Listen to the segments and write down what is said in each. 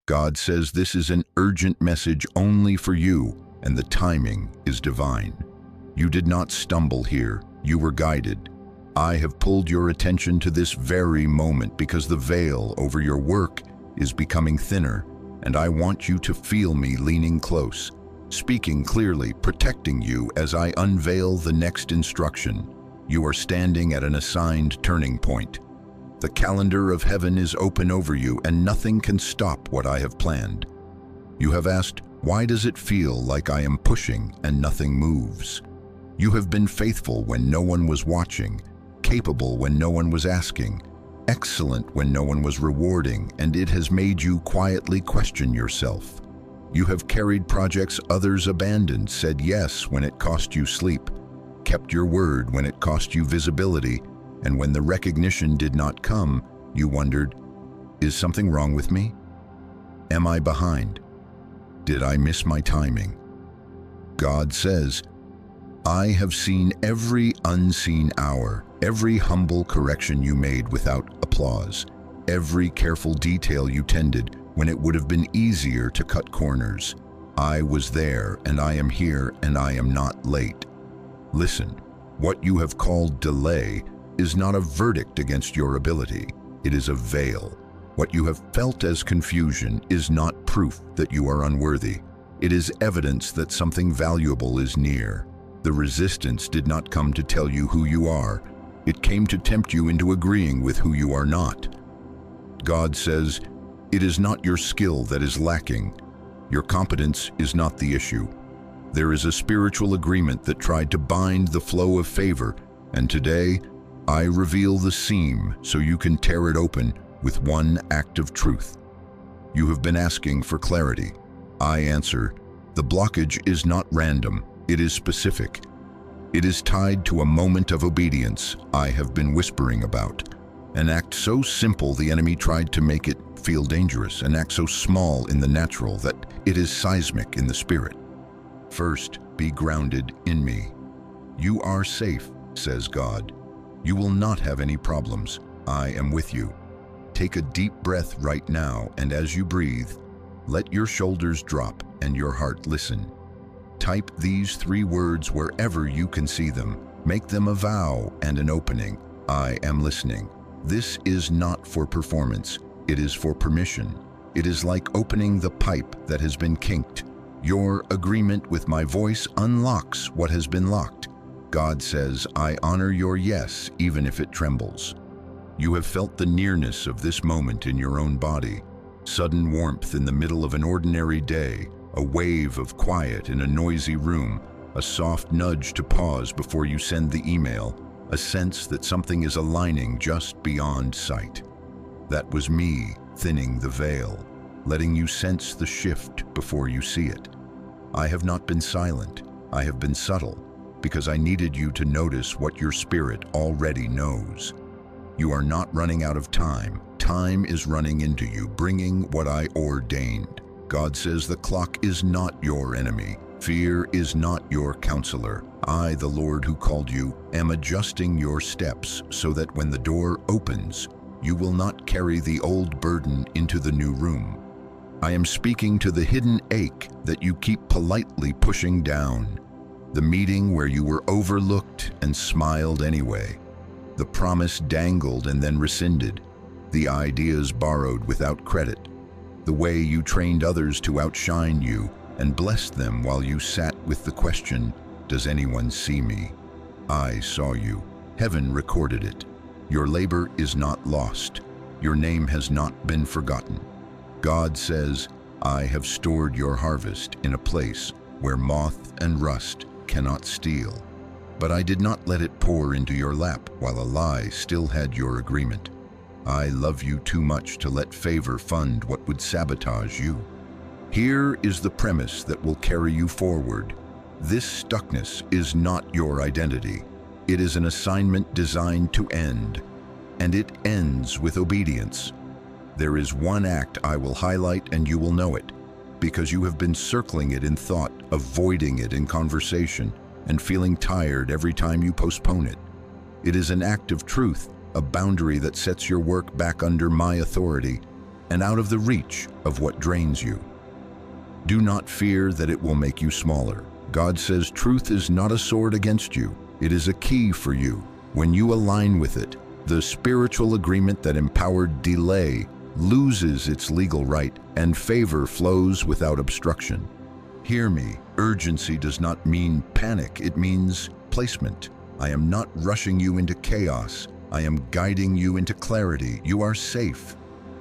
God says this is an urgent message only for you, and the timing is divine. You did not stumble here, you were guided. I have pulled your attention to this very moment because the veil over your work is becoming thinner, and I want you to feel me leaning close, speaking clearly, protecting you as I unveil the next instruction. You are standing at an assigned turning point. The calendar of heaven is open over you, and nothing can stop what I have planned. You have asked, why does it feel like I am pushing and nothing moves? You have been faithful when no one was watching, capable when no one was asking, excellent when no one was rewarding, and it has made you quietly question yourself. You have carried projects others abandoned, said yes when it cost you sleep, kept your word when it cost you visibility, and when the recognition did not come, you wondered, is something wrong with me? Am I behind? Did I miss my timing? God says, I have seen every unseen hour, every humble correction you made without applause, every careful detail you tended when it would have been easier to cut corners. I was there, and I am here, and I am not late. Listen, what you have called delay is not a verdict against your ability. It is a veil. What you have felt as confusion is not proof that you are unworthy. It is evidence that something valuable is near. The resistance did not come to tell you who you are. It came to tempt you into agreeing with who you are not. God says, it is not your skill that is lacking. Your competence is not the issue. There is a spiritual agreement that tried to bind the flow of favor, and today, I reveal the seam so you can tear it open with one act of truth. You have been asking for clarity. I answer, the blockage is not random, it is specific. It is tied to a moment of obedience I have been whispering about. An act so simple the enemy tried to make it feel dangerous, an act so small in the natural that it is seismic in the spirit. First, be grounded in me. You are safe, says God. You will not have any problems. I am with you. Take a deep breath right now, and as you breathe, let your shoulders drop and your heart listen. Type these 3 words wherever you can see them. Make them a vow and an opening. I am listening. This is not for performance. It is for permission. It is like opening the pipe that has been kinked. Your agreement with my voice unlocks what has been locked. God says, I honor your yes, even if it trembles. You have felt the nearness of this moment in your own body. Sudden warmth in the middle of an ordinary day, a wave of quiet in a noisy room, a soft nudge to pause before you send the email, a sense that something is aligning just beyond sight. That was me thinning the veil, letting you sense the shift before you see it. I have not been silent, I have been subtle, because I needed you to notice what your spirit already knows. You are not running out of time. Time is running into you, bringing what I ordained. God says the clock is not your enemy. Fear is not your counselor. I, the Lord who called you, am adjusting your steps so that when the door opens, you will not carry the old burden into the new room. I am speaking to the hidden ache that you keep politely pushing down. The meeting where you were overlooked and smiled anyway. The promise dangled and then rescinded. The ideas borrowed without credit. The way you trained others to outshine you and blessed them while you sat with the question, does anyone see me? I saw you. Heaven recorded it. Your labor is not lost. Your name has not been forgotten. God says, I have stored your harvest in a place where moth and rust cannot steal. But I did not let it pour into your lap while a lie still had your agreement. I love you too much to let favor fund what would sabotage you. Here is the premise that will carry you forward. This stuckness is not your identity. It is an assignment designed to end, and it ends with obedience. There is one act I will highlight and you will know it, because you have been circling it in thought, avoiding it in conversation, and feeling tired every time you postpone it. It is an act of truth, a boundary that sets your work back under my authority. and out of the reach of what drains you. Do not fear that it will make you smaller. God says truth is not a sword against you. It is a key for you. When you align with it, the spiritual agreement that empowered delay loses its legal right and favor flows without obstruction. Hear me, urgency does not mean panic, it means placement. I am not rushing you into chaos. I am guiding you into clarity. You are safe.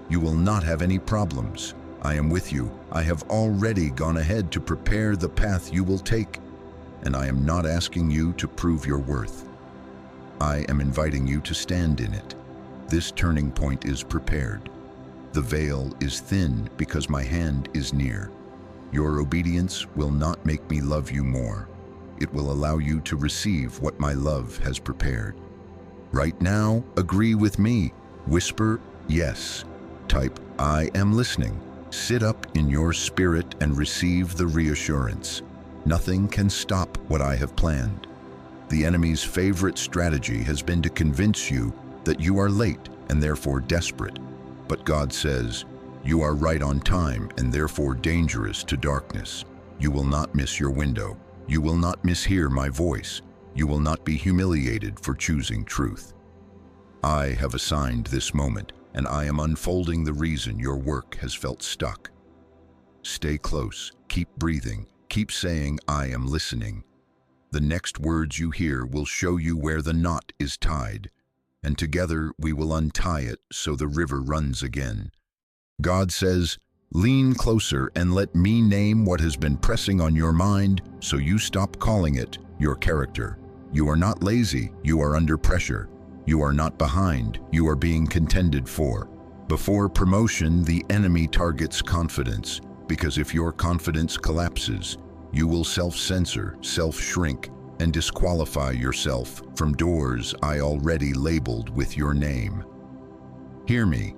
You will not have any problems. I am with you. I have already gone ahead to prepare the path you will take, and I am not asking you to prove your worth. I am inviting you to stand in it. This turning point is prepared. The veil is thin because my hand is near. Your obedience will not make me love you more. It will allow you to receive what my love has prepared. Right now, agree with me. Whisper, yes. Type, I am listening. Sit up in your spirit and receive the reassurance. Nothing can stop what I have planned. The enemy's favorite strategy has been to convince you that you are late and therefore desperate. But God says, you are right on time and therefore dangerous to darkness. You will not miss your window. You will not mishear my voice. You will not be humiliated for choosing truth. I have assigned this moment, and I am unfolding the reason your work has felt stuck. Stay close, keep breathing, keep saying, I am listening. The next words you hear will show you where the knot is tied, and together we will untie it so the river runs again. God says, lean closer and let me name what has been pressing on your mind so you stop calling it your character. You are not lazy, you are under pressure. You are not behind, you are being contended for. Before promotion, the enemy targets confidence, because if your confidence collapses, you will self-censor, self-shrink, and disqualify yourself from doors I already labeled with your name. Hear me.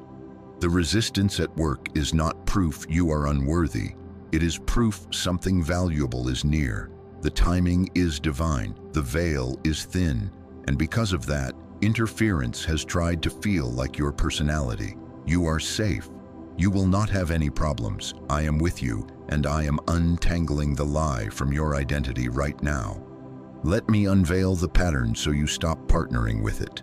The resistance at work is not proof you are unworthy. It is proof something valuable is near. The timing is divine, the veil is thin, and because of that, interference has tried to feel like your personality. You are safe. You will not have any problems. I am with you, and I am untangling the lie from your identity right now. Let me unveil the pattern so you stop partnering with it.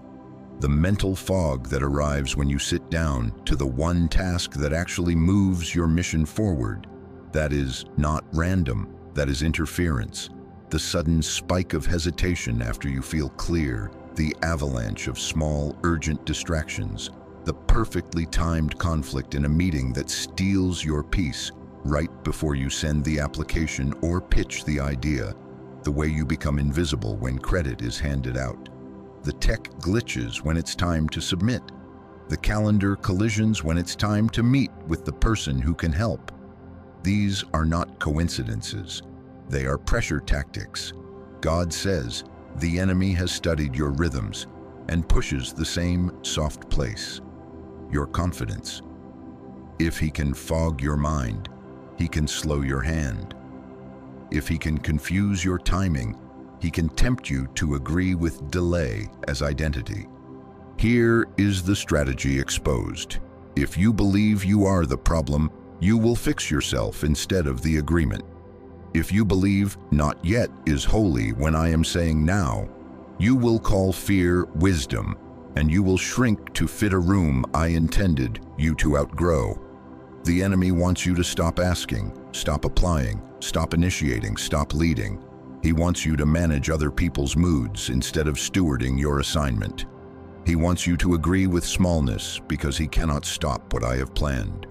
The mental fog that arrives when you sit down to the one task that actually moves your mission forward. That is not random, that is interference. The sudden spike of hesitation after you feel clear, the avalanche of small, urgent distractions, the perfectly timed conflict in a meeting that steals your peace right before you send the application or pitch the idea, the way you become invisible when credit is handed out. The tech glitches when it's time to submit. The calendar collisions when it's time to meet with the person who can help. These are not coincidences. They are pressure tactics. God says, the enemy has studied your rhythms and pushes the same soft place, your confidence. If he can fog your mind, he can slow your hand. If he can confuse your timing, he can tempt you to agree with delay as identity. Here is the strategy exposed. If you believe you are the problem, you will fix yourself instead of the agreement. If you believe not yet is holy when I am saying now, you will call fear wisdom, and you will shrink to fit a room I intended you to outgrow. The enemy wants you to stop asking, stop applying, stop initiating, stop leading. He wants you to manage other people's moods instead of stewarding your assignment. He wants you to agree with smallness because he cannot stop what I have planned.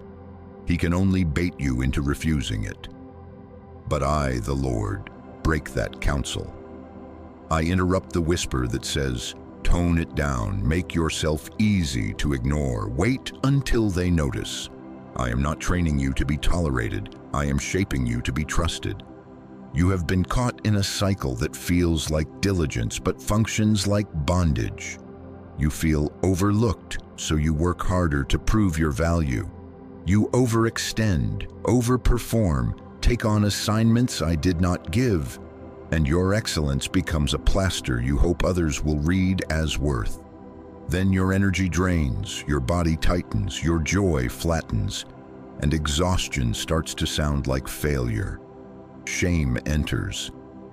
He can only bait you into refusing it. But I, the Lord, break that counsel. I interrupt the whisper that says, tone it down, make yourself easy to ignore, wait until they notice. I am not training you to be tolerated, I am shaping you to be trusted. You have been caught in a cycle that feels like diligence but functions like bondage. You feel overlooked, so you work harder to prove your value. You overextend, overperform, take on assignments I did not give, and your excellence becomes a plaster you hope others will read as worth. Then your energy drains, your body tightens, your joy flattens, and exhaustion starts to sound like failure. Shame enters.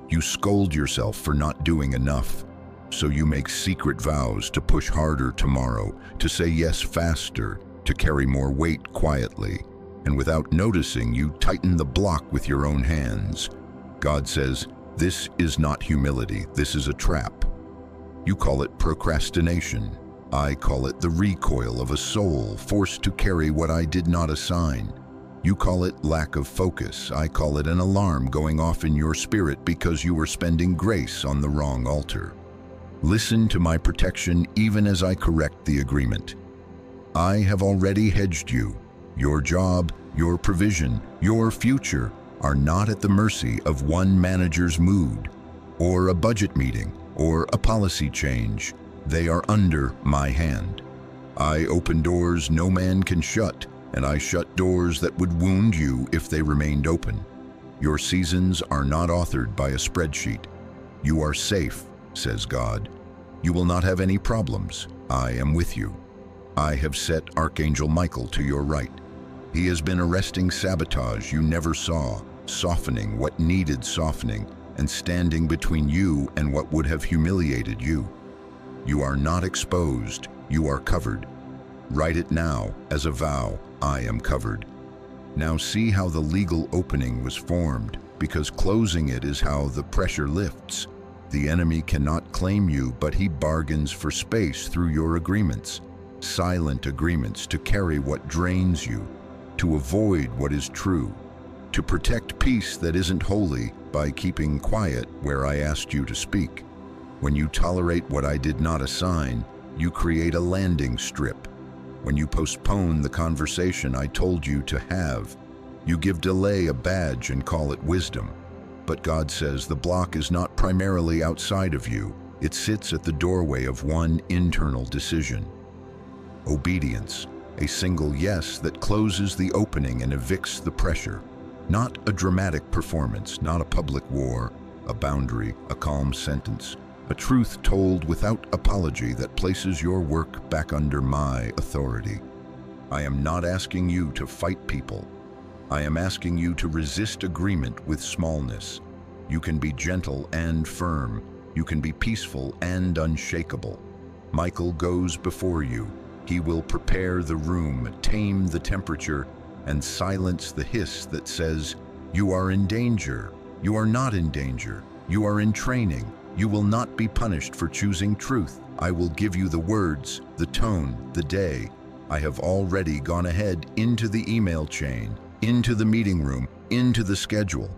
You scold yourself for not doing enough, so you make secret vows to push harder tomorrow, to say yes faster, to carry more weight quietly, and without noticing, you tighten the block with your own hands. God says, this is not humility, this is a trap. You call it procrastination. I call it the recoil of a soul forced to carry what I did not assign. You call it lack of focus. I call it an alarm going off in your spirit because you were spending grace on the wrong altar. Listen to my protection even as I correct the agreement. I have already hedged you. Your job, your provision, your future are not at the mercy of one manager's mood, or a budget meeting, or a policy change. They are under my hand. I open doors no man can shut, and I shut doors that would wound you if they remained open. Your seasons are not authored by a spreadsheet. You are safe, says God. You will not have any problems. I am with you. I have set Archangel Michael to your right. He has been arresting sabotage you never saw, softening what needed softening, and standing between you and what would have humiliated you. You are not exposed, you are covered. Write it now as a vow, I am covered. Now see how the legal opening was formed, because closing it is how the pressure lifts. The enemy cannot claim you, but he bargains for space through your agreements. Silent agreements to carry what drains you, to avoid what is true, to protect peace that isn't holy by keeping quiet where I asked you to speak. When you tolerate what I did not assign, you create a landing strip. When you postpone the conversation I told you to have, you give delay a badge and call it wisdom. But God says the block is not primarily outside of you. It sits at the doorway of one internal decision. Obedience, a single yes that closes the opening and evicts the pressure. Not a dramatic performance, not a public war, a boundary, a calm sentence. A truth told without apology that places your work back under my authority. I am not asking you to fight people. I am asking you to resist agreement with smallness. You can be gentle and firm. You can be peaceful and unshakable. Michael goes before you. He will prepare the room, tame the temperature, and silence the hiss that says, you are in danger. You are not in danger. You are in training. You will not be punished for choosing truth. I will give you the words, the tone, the day. I have already gone ahead into the email chain, into the meeting room, into the schedule.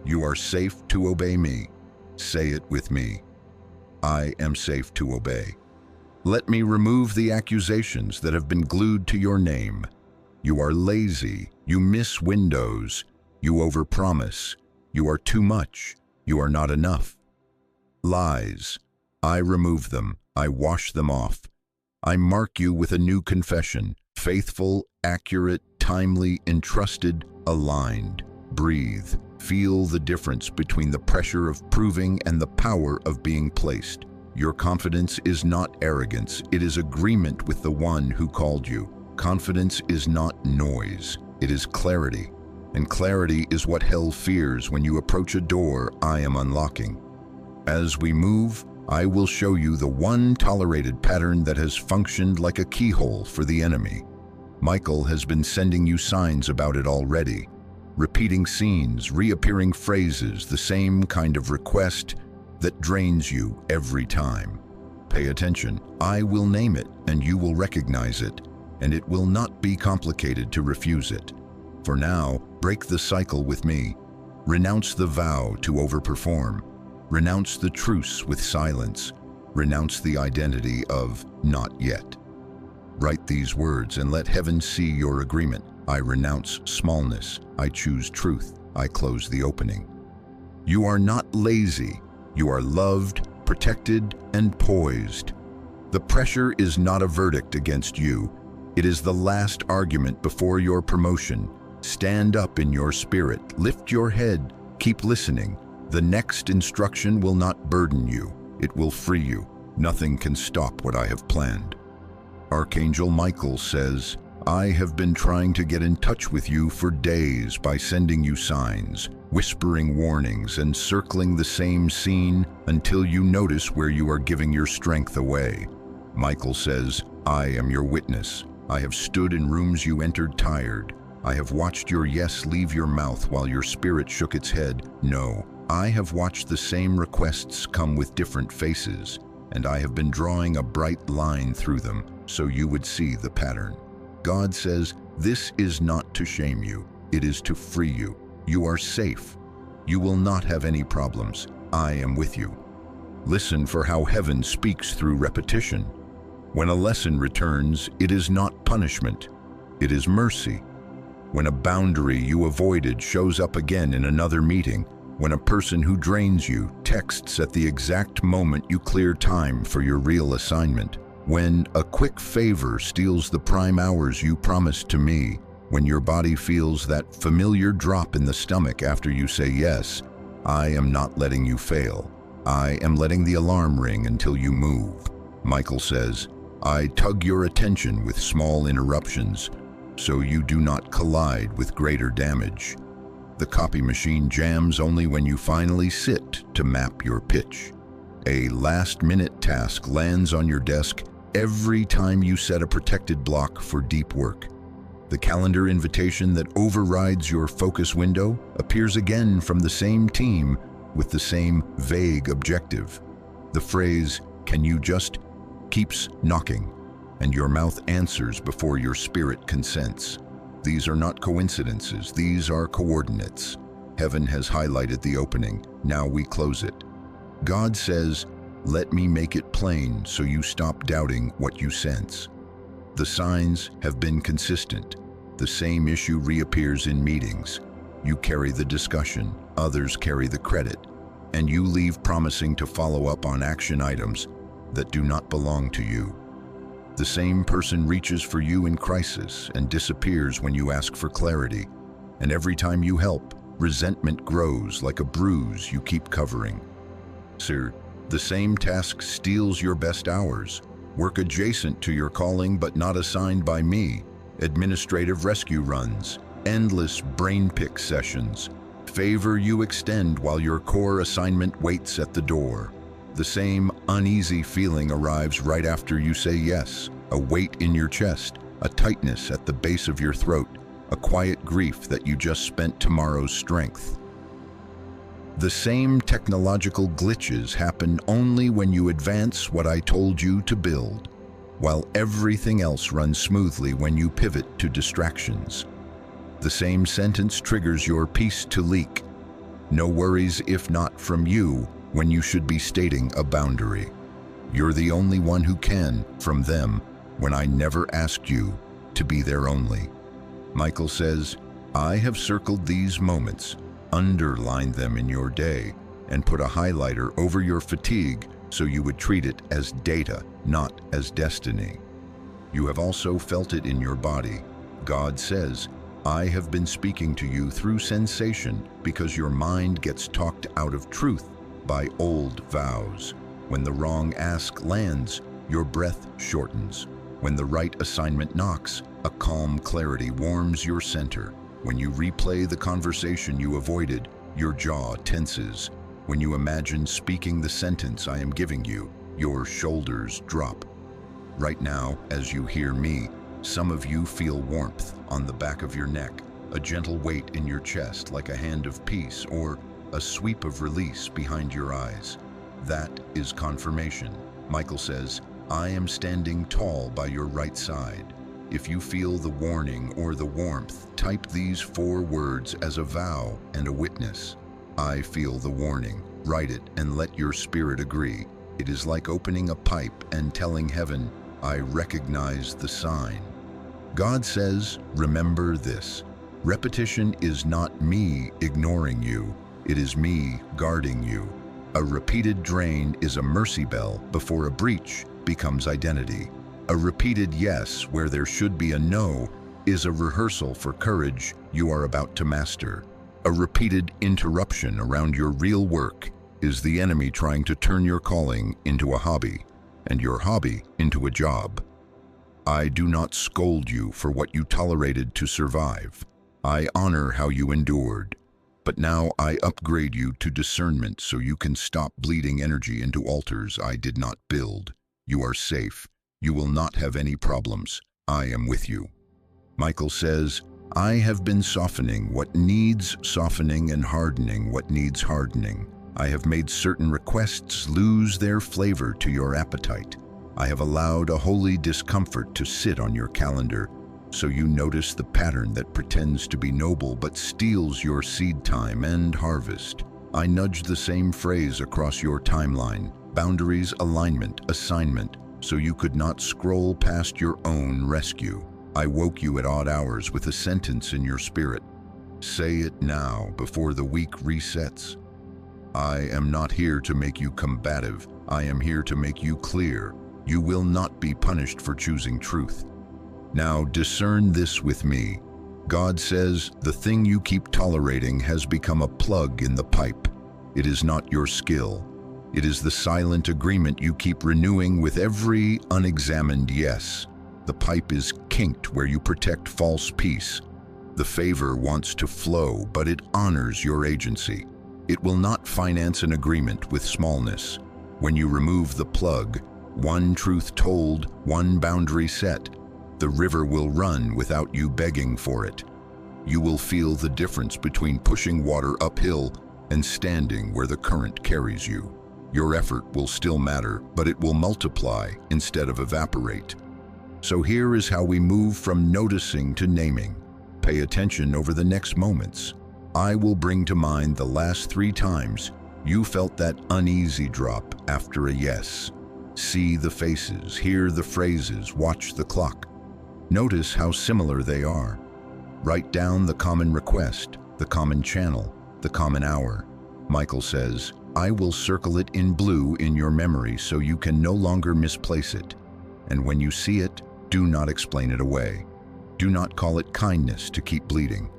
You are safe to obey me. Say it with me. I am safe to obey. Let me remove the accusations that have been glued to your name. You are lazy. You miss windows. You overpromise. You are too much. You are not enough. Lies. I remove them. I wash them off. I mark you with a new confession. Faithful, accurate, timely, entrusted, aligned. Breathe. Feel the difference between the pressure of proving and the power of being placed. Your confidence is not arrogance. It is agreement with the one who called you. Confidence is not noise. It is clarity. And clarity is what hell fears when you approach a door I am unlocking. As we move, I will show you the one tolerated pattern that has functioned like a keyhole for the enemy. Michael has been sending you signs about it already. Repeating scenes, reappearing phrases, the same kind of request that drains you every time. Pay attention. I will name it and you will recognize it, and it will not be complicated to refuse it. For now, break the cycle with me. Renounce the vow to overperform. Renounce the truce with silence. Renounce the identity of not yet. Write these words and let heaven see your agreement. I renounce smallness. I choose truth. I close the opening. You are not lazy. You are loved, protected, and poised. The pressure is not a verdict against you. It is the last argument before your promotion. Stand up in your spirit. Lift your head. Keep listening. The next instruction will not burden you. It will free you. Nothing can stop what I have planned. Archangel Michael says, I have been trying to get in touch with you for days by sending you signs, whispering warnings, and circling the same scene until you notice where you are giving your strength away. Michael says, I am your witness. I have stood in rooms you entered tired. I have watched your yes leave your mouth while your spirit shook its head. No, I have watched the same requests come with different faces, and I have been drawing a bright line through them so you would see the pattern. God says, this is not to shame you. It is to free you. You are safe. You will not have any problems. I am with you. Listen for how heaven speaks through repetition. When a lesson returns, it is not punishment. It is mercy. When a boundary you avoided shows up again in another meeting, when a person who drains you texts at the exact moment you clear time for your real assignment, when a quick favor steals the prime hours you promised to me, when your body feels that familiar drop in the stomach after you say yes, I am not letting you fail. I am letting the alarm ring until you move. Michael says, I tug your attention with small interruptions so you do not collide with greater damage. The copy machine jams only when you finally sit to map your pitch. A last-minute task lands on your desk every time you set a protected block for deep work. The calendar invitation that overrides your focus window appears again from the same team with the same vague objective. The phrase, "Can you just?" keeps knocking, and your mouth answers before your spirit consents. These are not coincidences, these are coordinates. Heaven has highlighted the opening, now we close it. God says, let me make it plain so you stop doubting what you sense. The signs have been consistent. The same issue reappears in meetings. You carry the discussion, others carry the credit, and you leave promising to follow up on action items that do not belong to you. The same person reaches for you in crisis and disappears when you ask for clarity. And every time you help, resentment grows like a bruise you keep covering. Sir, the same task steals your best hours. Work adjacent to your calling but not assigned by me. Administrative rescue runs, endless brain pick sessions. Favor you extend while your core assignment waits at the door. The same uneasy feeling arrives right after you say yes, a weight in your chest, a tightness at the base of your throat, a quiet grief that you just spent tomorrow's strength. The same technological glitches happen only when you advance what I told you to build, while everything else runs smoothly when you pivot to distractions. The same sentence triggers your peace to leak. No worries if not from you, when you should be stating a boundary. You're the only one who can, from them, when I never asked you to be there only. Michael says, I have circled these moments, underlined them in your day, and put a highlighter over your fatigue so you would treat it as data, not as destiny. You have also felt it in your body. God says, I have been speaking to you through sensation because your mind gets talked out of truth by old vows. When the wrong ask lands, your breath shortens. When the right assignment knocks, a calm clarity warms your center. When you replay the conversation you avoided, your jaw tenses. When you imagine speaking the sentence I am giving you, your shoulders drop. Right now, as you hear me, some of you feel warmth on the back of your neck, a gentle weight in your chest like a hand of peace, or a sweep of release behind your eyes. That is confirmation. Michael says, I am standing tall by your right side. If you feel the warning or the warmth, type these 4 words as a vow and a witness. I feel the warning. Write it and let your spirit agree. It is like opening a pipe and telling heaven, I recognize the sign. God says, remember this. Repetition is not me ignoring you. It is me guarding you. A repeated drain is a mercy bell before a breach becomes identity. A repeated yes where there should be a no is a rehearsal for courage you are about to master. A repeated interruption around your real work is the enemy trying to turn your calling into a hobby, and your hobby into a job. I do not scold you for what you tolerated to survive. I honor how you endured. But now I upgrade you to discernment so you can stop bleeding energy into altars I did not build. You are safe. You will not have any problems. I am with you. Michael says, I have been softening what needs softening and hardening what needs hardening. I have made certain requests lose their flavor to your appetite. I have allowed a holy discomfort to sit on your calendar, so you notice the pattern that pretends to be noble but steals your seed time and harvest. I nudged the same phrase across your timeline, boundaries, alignment, assignment, so you could not scroll past your own rescue. I woke you at odd hours with a sentence in your spirit. Say it now before the week resets. I am not here to make you combative. I am here to make you clear. You will not be punished for choosing truth. Now discern this with me. God says, the thing you keep tolerating has become a plug in the pipe. It is not your skill. It is the silent agreement you keep renewing with every unexamined yes. The pipe is kinked where you protect false peace. The favor wants to flow, but it honors your agency. It will not finance an agreement with smallness. When you remove the plug, one truth told, one boundary set, the river will run without you begging for it. You will feel the difference between pushing water uphill and standing where the current carries you. Your effort will still matter, but it will multiply instead of evaporate. So here is how we move from noticing to naming. Pay attention over the next moments. I will bring to mind the last 3 times you felt that uneasy drop after a yes. See the faces, hear the phrases, watch the clock. Notice how similar they are. Write down the common request, the common channel, the common hour. Michael says, I will circle it in blue in your memory so you can no longer misplace it. And when you see it, do not explain it away. Do not call it kindness to keep bleeding.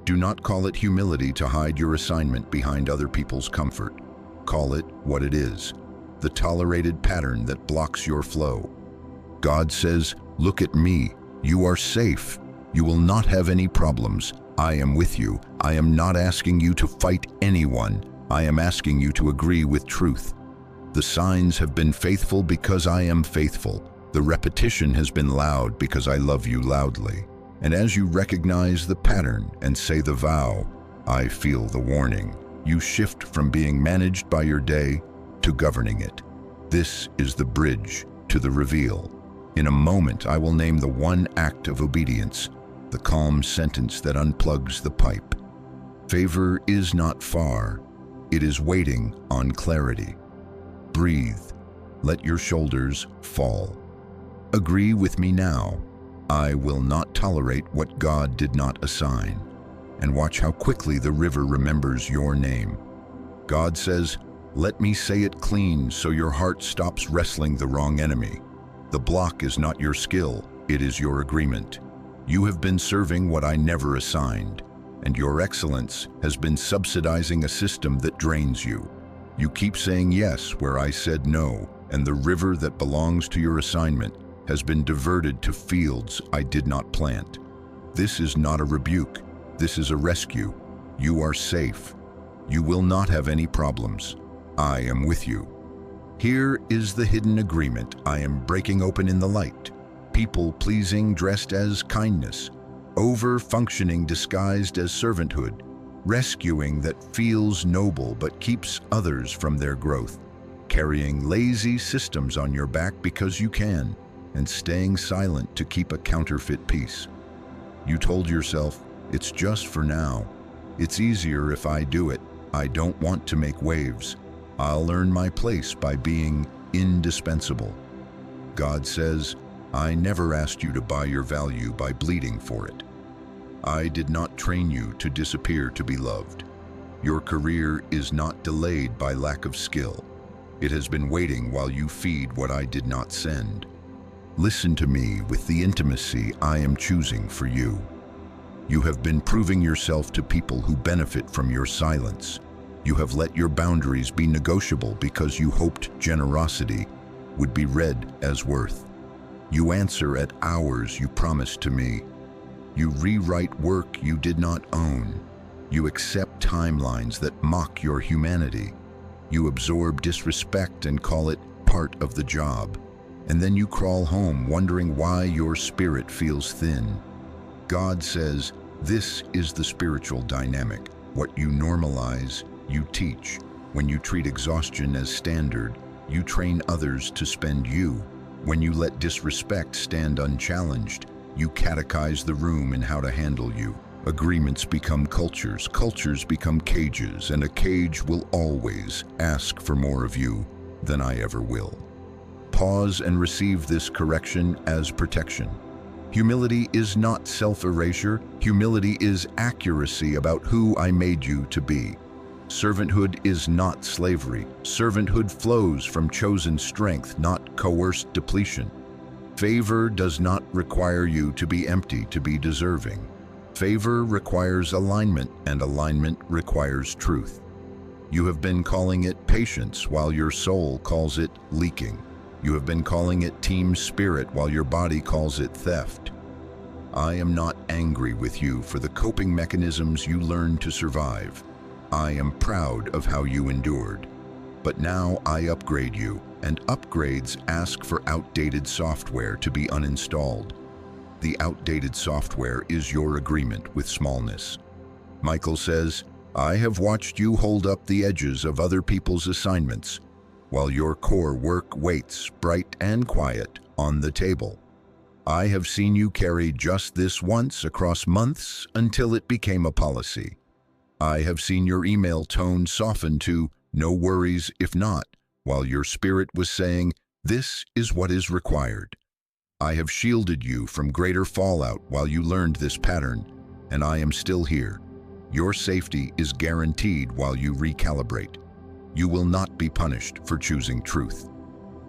Do not call it humility to hide your assignment behind other people's comfort. Call it what it is, the tolerated pattern that blocks your flow. God says, look at me. You are safe. You will not have any problems. I am with you. I am not asking you to fight anyone. I am asking you to agree with truth. The signs have been faithful because I am faithful. The repetition has been loud because I love you loudly. And as you recognize the pattern and say the vow, I feel the warning. You shift from being managed by your day to governing it. This is the bridge to the reveal. In a moment, I will name the one act of obedience, the calm sentence that unplugs the pipe. Favor is not far. It is waiting on clarity. Breathe. Let your shoulders fall. Agree with me now. I will not tolerate what God did not assign. And watch how quickly the river remembers your name. God says, let me say it clean so your heart stops wrestling the wrong enemy. The block is not your skill, it is your agreement. You have been serving what I never assigned, and your excellence has been subsidizing a system that drains you. You keep saying yes where I said no, and the river that belongs to your assignment has been diverted to fields I did not plant. This is not a rebuke. This is a rescue. You are safe. You will not have any problems. I am with you. Here is the hidden agreement I am breaking open in the light. People-pleasing dressed as kindness. Over-functioning disguised as servanthood. Rescuing that feels noble but keeps others from their growth. Carrying lazy systems on your back because you can, and staying silent to keep a counterfeit peace. You told yourself, it's just for now. It's easier if I do it. I don't want to make waves. I'll earn my place by being indispensable. God says, I never asked you to buy your value by bleeding for it. I did not train you to disappear to be loved. Your career is not delayed by lack of skill. It has been waiting while you feed what I did not send. Listen to me with the intimacy I am choosing for you. You have been proving yourself to people who benefit from your silence. You have let your boundaries be negotiable because you hoped generosity would be read as worth. You answer at hours you promised to me. You rewrite work you did not own. You accept timelines that mock your humanity. You absorb disrespect and call it part of the job. And then you crawl home wondering why your spirit feels thin. God says, this is the spiritual dynamic. What you normalize, you teach. When you treat exhaustion as standard, you train others to spend you. When you let disrespect stand unchallenged, you catechize the room in how to handle you. Agreements become cultures, cultures become cages, and a cage will always ask for more of you than I ever will. Pause and receive this correction as protection. Humility is not self-erasure. Humility is accuracy about who I made you to be. Servanthood is not slavery. Servanthood flows from chosen strength, not coerced depletion. Favor does not require you to be empty to be deserving. Favor requires alignment, and alignment requires truth. You have been calling it patience while your soul calls it leaking. You have been calling it team spirit while your body calls it theft. I am not angry with you for the coping mechanisms you learned to survive. I am proud of how you endured. But now I upgrade you, and upgrades ask for outdated software to be uninstalled. The outdated software is your agreement with smallness. Michael says, I have watched you hold up the edges of other people's assignments, while your core work waits, bright and quiet, on the table. I have seen you carry just this once across months until it became a policy. I have seen your email tone soften to, no worries if not, while your spirit was saying, this is what is required. I have shielded you from greater fallout while you learned this pattern, and I am still here. Your safety is guaranteed while you recalibrate. You will not be punished for choosing truth.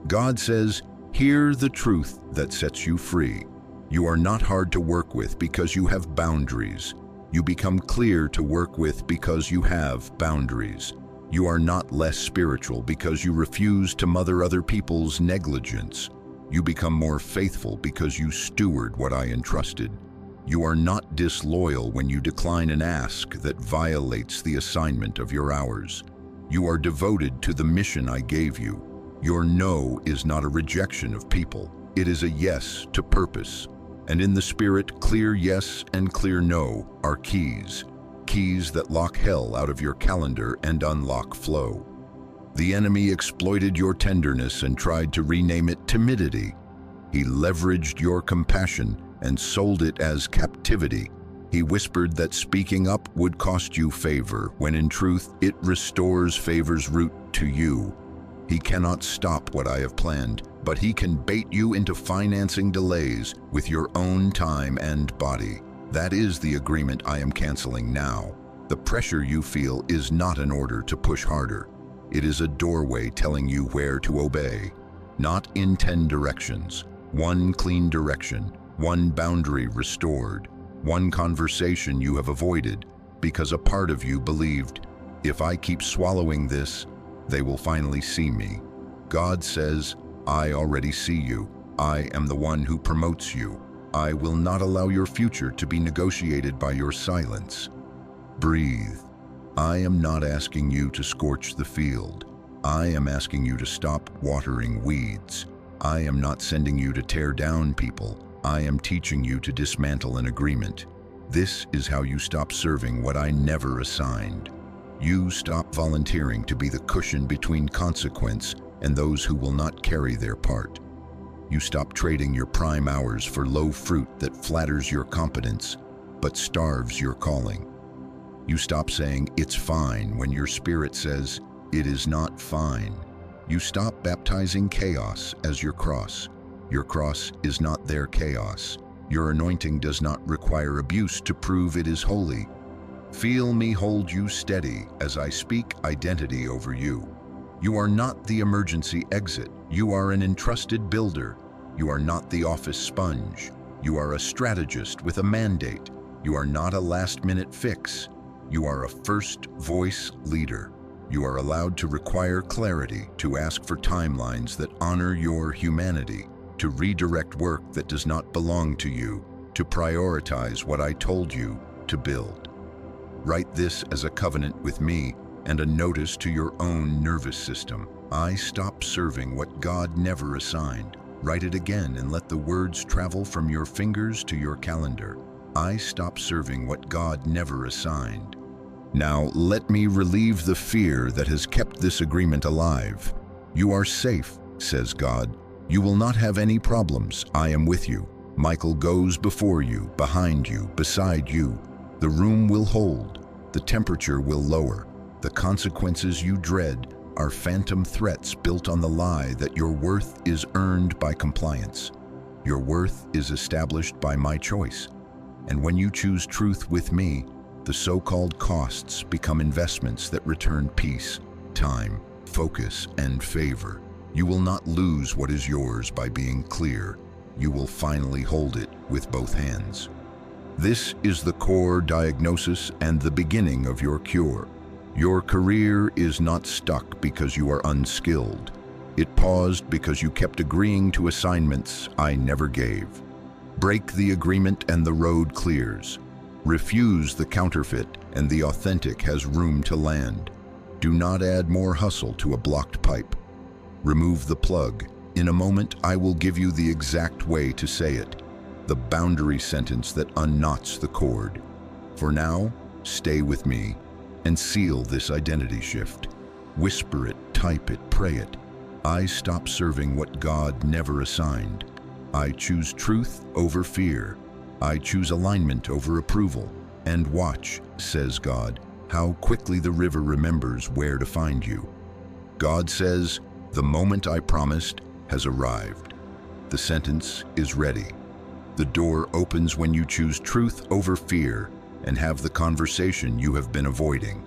God says, hear the truth that sets you free. You are not hard to work with because you have boundaries. You become clear to work with because you have boundaries. You are not less spiritual because you refuse to mother other people's negligence. You become more faithful because you steward what I entrusted. You are not disloyal when you decline an ask that violates the assignment of your hours. You are devoted to the mission I gave you. Your no is not a rejection of people. It is a yes to purpose. And in the spirit, clear yes and clear no are keys. Keys that lock hell out of your calendar and unlock flow. The enemy exploited your tenderness and tried to rename it timidity. He leveraged your compassion and sold it as captivity. He whispered that speaking up would cost you favor, when in truth, it restores favor's root to you. He cannot stop what I have planned, but he can bait you into financing delays with your own time and body. That is the agreement I am canceling now. The pressure you feel is not an order to push harder. It is a doorway telling you where to obey. Not in 10 directions. One clean direction, one boundary restored, one conversation you have avoided because a part of you believed, if I keep swallowing this, they will finally see me. God says, I already see you. I am the one who promotes you. I will not allow your future to be negotiated by your silence. Breathe. I am not asking you to scorch the field. I am asking you to stop watering weeds. I am not sending you to tear down people. I am teaching you to dismantle an agreement. This is how you stop serving what I never assigned. You stop volunteering to be the cushion between consequence and those who will not carry their part. You stop trading your prime hours for low fruit that flatters your competence, but starves your calling. You stop saying, it's fine, when your spirit says, it is not fine. You stop baptizing chaos as your cross. Your cross is not their chaos. Your anointing does not require abuse to prove it is holy. Feel me hold you steady as I speak identity over you. You are not the emergency exit. You are an entrusted builder. You are not the office sponge. You are a strategist with a mandate. You are not a last-minute fix. You are a first voice leader. You are allowed to require clarity, to ask for timelines that honor your humanity. to redirect work that does not belong to you, to prioritize what I told you to build. Write this as a covenant with me and a notice to your own nervous system. I stop serving what God never assigned. Write it again and let the words travel from your fingers to your calendar. I stop serving what God never assigned. Now let me relieve the fear that has kept this agreement alive. You are safe, says God. You will not have any problems. I am with you. Michael goes before you, behind you, beside you. The room will hold. The temperature will lower. The consequences you dread are phantom threats built on the lie that your worth is earned by compliance. Your worth is established by my choice. And when you choose truth with me, the so-called costs become investments that return peace, time, focus, and favor. You will not lose what is yours by being clear. You will finally hold it with both hands. This is the core diagnosis and the beginning of your cure. Your career is not stuck because you are unskilled. It paused because you kept agreeing to assignments I never gave. Break the agreement and the road clears. Refuse the counterfeit and the authentic has room to land. Do not add more hustle to a blocked pipe. Remove the plug. In a moment, I will give you the exact way to say it, the boundary sentence that unknots the cord. For now, stay with me and seal this identity shift. Whisper it, type it, pray it. I stop serving what God never assigned. I choose truth over fear. I choose alignment over approval. And watch, says God, how quickly the river remembers where to find you. God says, the moment I promised has arrived. The sentence is ready. The door opens when you choose truth over fear and have the conversation you have been avoiding.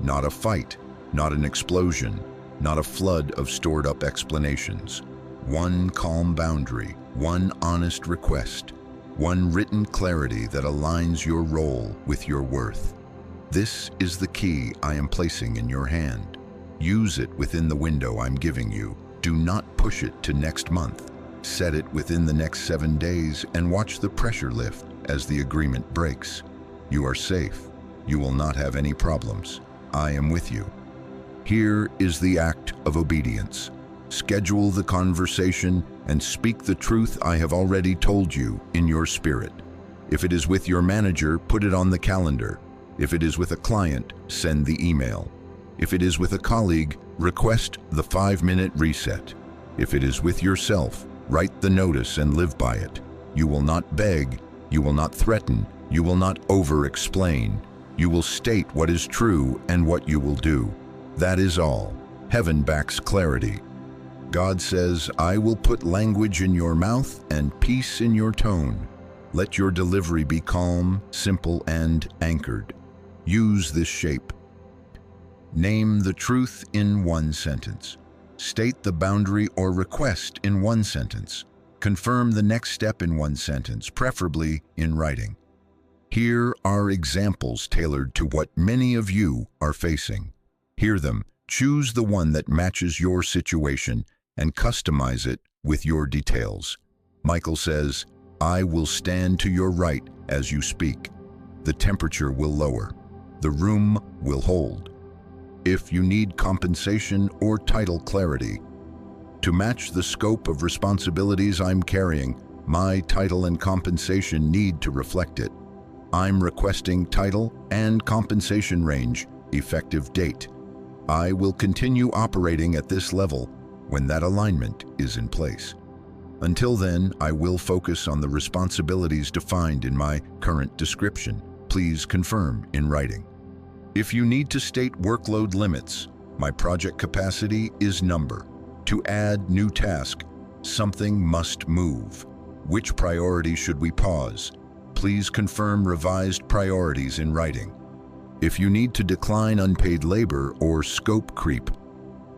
Not a fight, not an explosion, not a flood of stored-up explanations. One calm boundary, one honest request, one written clarity that aligns your role with your worth. This is the key I am placing in your hand. Use it within the window I'm giving you. Do not push it to next month. Set it within the next 7 days and watch the pressure lift as the agreement breaks. You are safe. You will not have any problems. I am with you. Here is the act of obedience. Schedule the conversation and speak the truth I have already told you in your spirit. If it is with your manager, put it on the calendar. If it is with a client, send the email. If it is with a colleague, request the 5-minute reset. If it is with yourself, write the notice and live by it. You will not beg, you will not threaten, you will not over-explain. You will state what is true and what you will do. That is all. Heaven backs clarity. God says, I will put language in your mouth and peace in your tone. Let your delivery be calm, simple, and anchored. Use this shape. Name the truth in one sentence. State the boundary or request in one sentence. Confirm the next step in one sentence, preferably in writing. Here are examples tailored to what many of you are facing. Hear them. Choose the one that matches your situation and customize it with your details. Michael says, I will stand to your right as you speak. The temperature will lower. The room will hold. If you need compensation or title clarity, to match the scope of responsibilities I'm carrying, my title and compensation need to reflect it. I'm requesting title and compensation range, effective date. I will continue operating at this level when that alignment is in place. Until then, I will focus on the responsibilities defined in my current description. Please confirm in writing. If you need to state workload limits, my project capacity is number. To add new task, something must move. Which priority should we pause? Please confirm revised priorities in writing. If you need to decline unpaid labor or scope creep,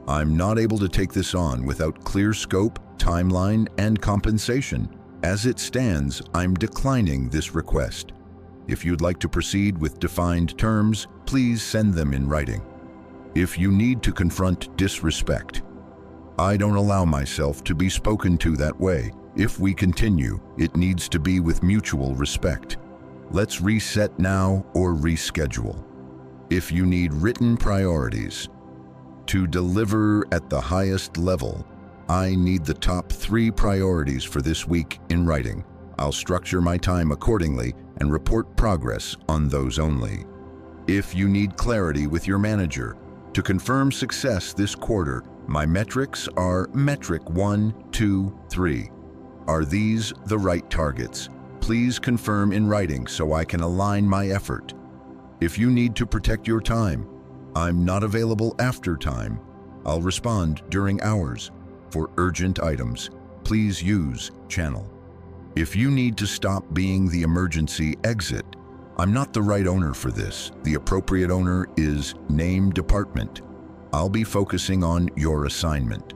I'm not able to take this on without clear scope, timeline, and compensation. As it stands, I'm declining this request. If you'd like to proceed with defined terms, please send them in writing. If you need to confront disrespect, I don't allow myself to be spoken to that way. If we continue, it needs to be with mutual respect. Let's reset now or reschedule. If you need written priorities to deliver at the highest level, I need the top 3 priorities for this week in writing. I'll structure my time accordingly and report progress on those only. If you need clarity with your manager to confirm success this quarter, my metrics are metric 1, 2, 3. Are these the right targets? Please confirm in writing so I can align my effort. If you need to protect your time, I'm not available after time. I'll respond during hours. For urgent items, please use channel. If you need to stop being the emergency exit, I'm not the right owner for this. The appropriate owner is name department. I'll be focusing on your assignment.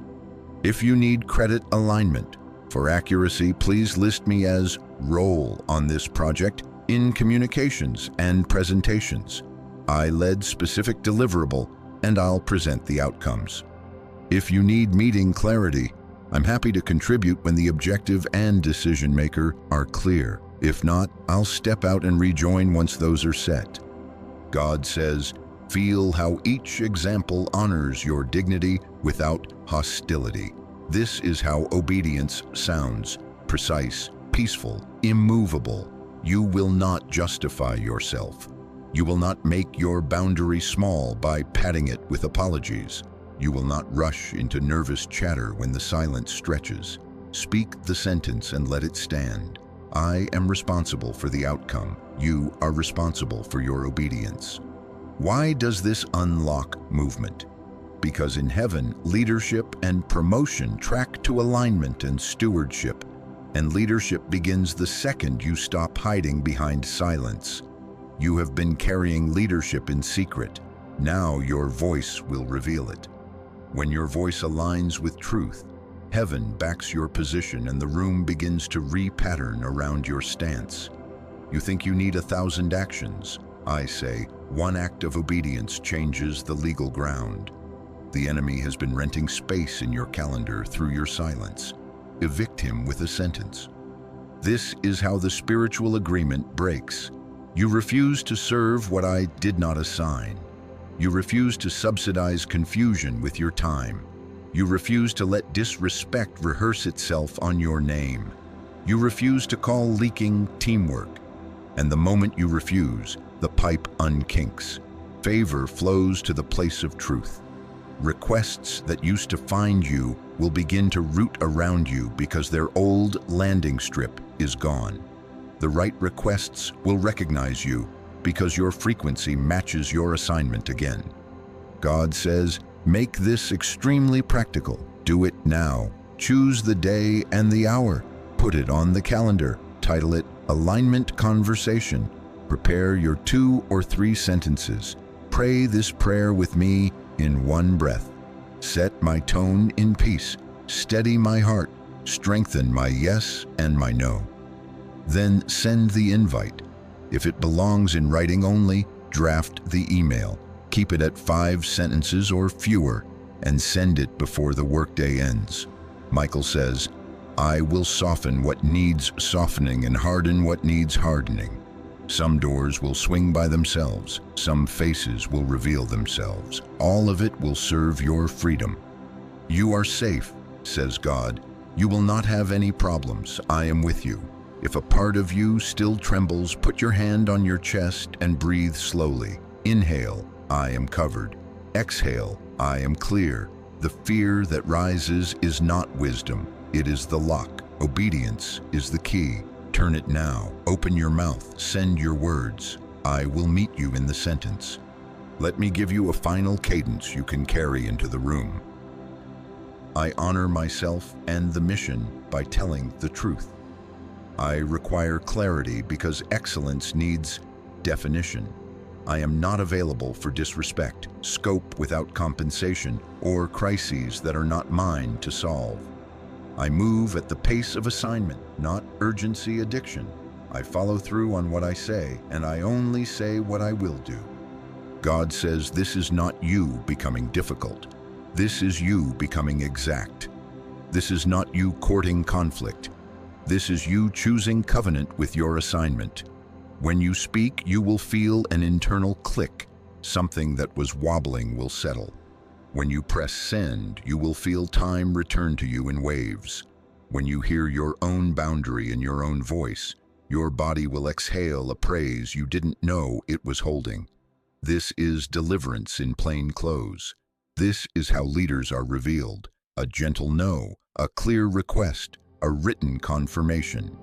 If you need credit alignment, for accuracy, please list me as role on this project in communications and presentations. I led specific deliverable and I'll present the outcomes. If you need meeting clarity, I'm happy to contribute when the objective and decision maker are clear. If not, I'll step out and rejoin once those are set. God says, feel how each example honors your dignity without hostility. This is how obedience sounds: precise, peaceful, immovable. You will not justify yourself. You will not make your boundary small by padding it with apologies. You will not rush into nervous chatter when the silence stretches. Speak the sentence and let it stand. I am responsible for the outcome. You are responsible for your obedience. Why does this unlock movement? Because in heaven, leadership and promotion track to alignment and stewardship, and leadership begins the second you stop hiding behind silence. You have been carrying leadership in secret. Now your voice will reveal it. When your voice aligns with truth, heaven backs your position and the room begins to repattern around your stance. You think you need 1,000 actions. I say, 1 act of obedience changes the legal ground. The enemy has been renting space in your calendar through your silence. Evict him with a sentence. This is how the spiritual agreement breaks. You refuse to serve what I did not assign. You refuse to subsidize confusion with your time. You refuse to let disrespect rehearse itself on your name. You refuse to call leaking teamwork. And the moment you refuse, the pipe unkinks. Favor flows to the place of truth. Requests that used to find you will begin to root around you because their old landing strip is gone. The right requests will recognize you because your frequency matches your assignment again. God says, make this extremely practical. Do it now. Choose the day and the hour. Put it on the calendar. Title it Alignment Conversation. Prepare your 2 or 3 sentences. Pray this prayer with me in one breath. Set my tone in peace. Steady my heart. Strengthen my yes and my no. Then send the invite. If it belongs in writing only, draft the email. Keep it at 5 sentences or fewer and send it before the workday ends. Michael says, I will soften what needs softening and harden what needs hardening. Some doors will swing by themselves. Some faces will reveal themselves. All of it will serve your freedom. You are safe, says God. You will not have any problems. I am with you. If a part of you still trembles, put your hand on your chest and breathe slowly. Inhale, I am covered. Exhale, I am clear. The fear that rises is not wisdom. It is the lock. Obedience is the key. Turn it now. Open your mouth. Send your words. I will meet you in the sentence. Let me give you a final cadence you can carry into the room. I honor myself and the mission by telling the truth. I require clarity because excellence needs definition. I am not available for disrespect, scope without compensation, or crises that are not mine to solve. I move at the pace of assignment, not urgency addiction. I follow through on what I say, and I only say what I will do. God says this is not you becoming difficult. This is you becoming exact. This is not you courting conflict. This is you choosing covenant with your assignment. When you speak, you will feel an internal click. Something that was wobbling will settle. When you press send, you will feel time return to you in waves. When you hear your own boundary in your own voice, your body will exhale a praise you didn't know it was holding. This is deliverance in plain clothes. This is how leaders are revealed. A gentle no, a clear request, a written confirmation.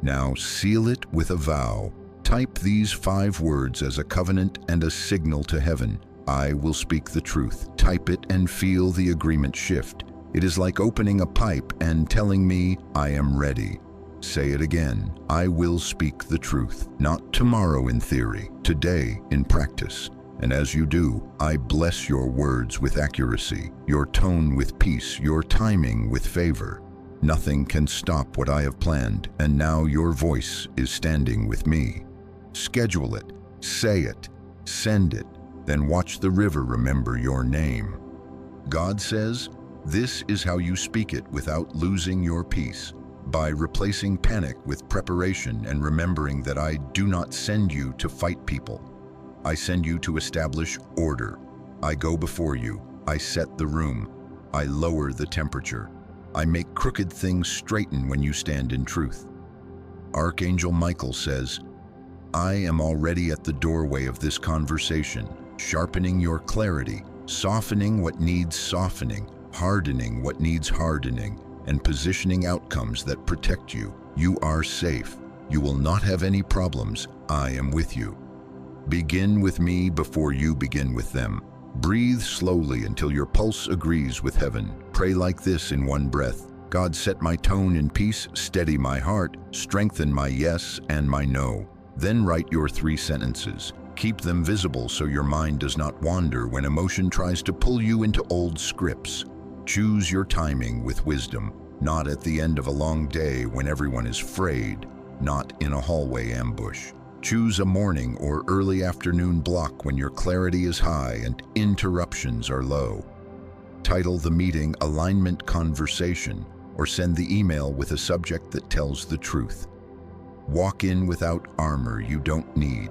Now seal it with a vow. Type these 5 words as a covenant and a signal to heaven. I will speak the truth. Type it and feel the agreement shift. It is like opening a pipe and telling me, I am ready. Say it again. I will speak the truth. Not tomorrow in theory, today in practice. And as you do, I bless your words with accuracy, your tone with peace, your timing with favor. Nothing can stop what I have planned, and now your voice is standing with me. Schedule it, say it, send it, then watch the river remember your name. God says, this is how you speak it without losing your peace, by replacing panic with preparation and remembering that I do not send you to fight people. I send you to establish order. I go before you. I set the room. I lower the temperature. I make crooked things straighten when you stand in truth. Archangel Michael says, I am already at the doorway of this conversation, sharpening your clarity, softening what needs softening, hardening what needs hardening, and positioning outcomes that protect you. You are safe. You will not have any problems. I am with you. Begin with me before you begin with them. Breathe slowly until your pulse agrees with heaven. Pray like this in one breath. God, set my tone in peace, steady my heart, strengthen my yes and my no. Then write your 3 sentences. Keep them visible so your mind does not wander when emotion tries to pull you into old scripts. Choose your timing with wisdom, not at the end of a long day when everyone is frayed, not in a hallway ambush. Choose a morning or early afternoon block when your clarity is high and interruptions are low. Title the meeting Alignment Conversation, or send the email with a subject that tells the truth. Walk in without armor you don't need.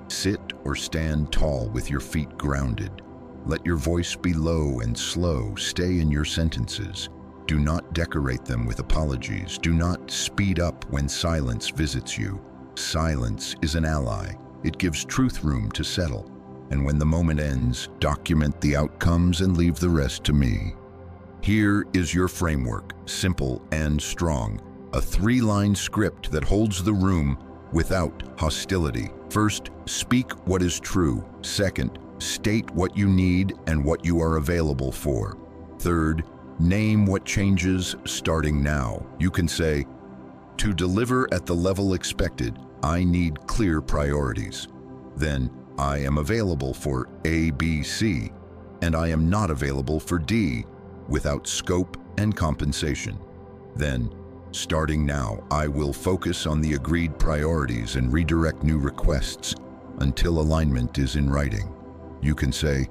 Sit or stand tall with your feet grounded. Let your voice be low and slow. Stay in your sentences. Do not decorate them with apologies. Do not speed up when silence visits you. Silence is an ally. It gives truth room to settle. And when the moment ends, document the outcomes and leave the rest to me. Here is your framework, simple and strong. A 3-line script that holds the room without hostility. First, speak what is true. Second, state what you need and what you are available for. Third, name what changes starting now. You can say, to deliver at the level expected, I need clear priorities. Then, I am available for A, B, C, and I am not available for D, without scope and compensation. Then, starting now, I will focus on the agreed priorities and redirect new requests until alignment is in writing. You can say,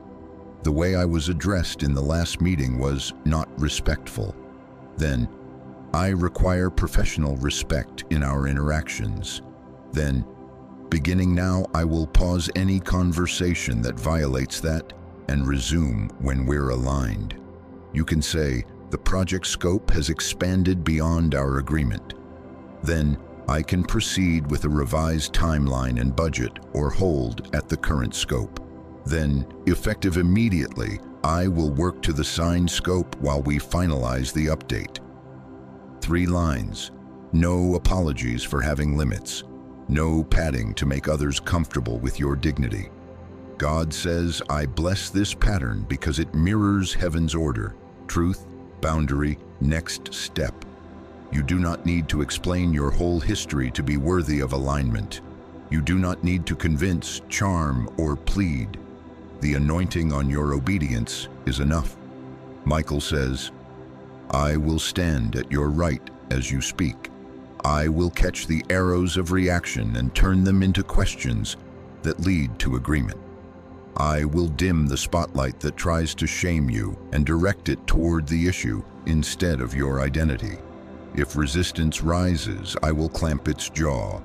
the way I was addressed in the last meeting was not respectful. Then, I require professional respect in our interactions. Then, beginning now, I will pause any conversation that violates that and resume when we're aligned. You can say, the project scope has expanded beyond our agreement. Then, I can proceed with a revised timeline and budget or hold at the current scope. Then, effective immediately, I will work to the signed scope while we finalize the update. 3 lines. No apologies for having limits. No padding to make others comfortable with your dignity. God says, I bless this pattern because it mirrors heaven's order. Truth, boundary, next step. You do not need to explain your whole history to be worthy of alignment. You do not need to convince, charm, or plead. The anointing on your obedience is enough. Michael says, I will stand at your right as you speak. I will catch the arrows of reaction and turn them into questions that lead to agreement. I will dim the spotlight that tries to shame you and direct it toward the issue instead of your identity. If resistance rises, I will clamp its jaw.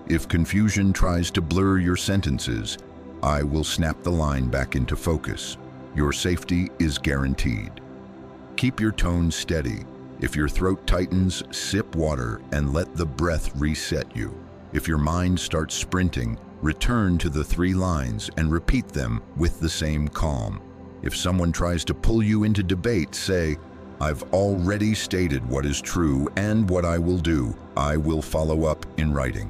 If confusion tries to blur your sentences, I will snap the line back into focus. Your safety is guaranteed. Keep your tone steady. If your throat tightens, sip water and let the breath reset you. If your mind starts sprinting, return to the 3 lines and repeat them with the same calm. If someone tries to pull you into debate, say, I've already stated what is true and what I will do. I will follow up in writing.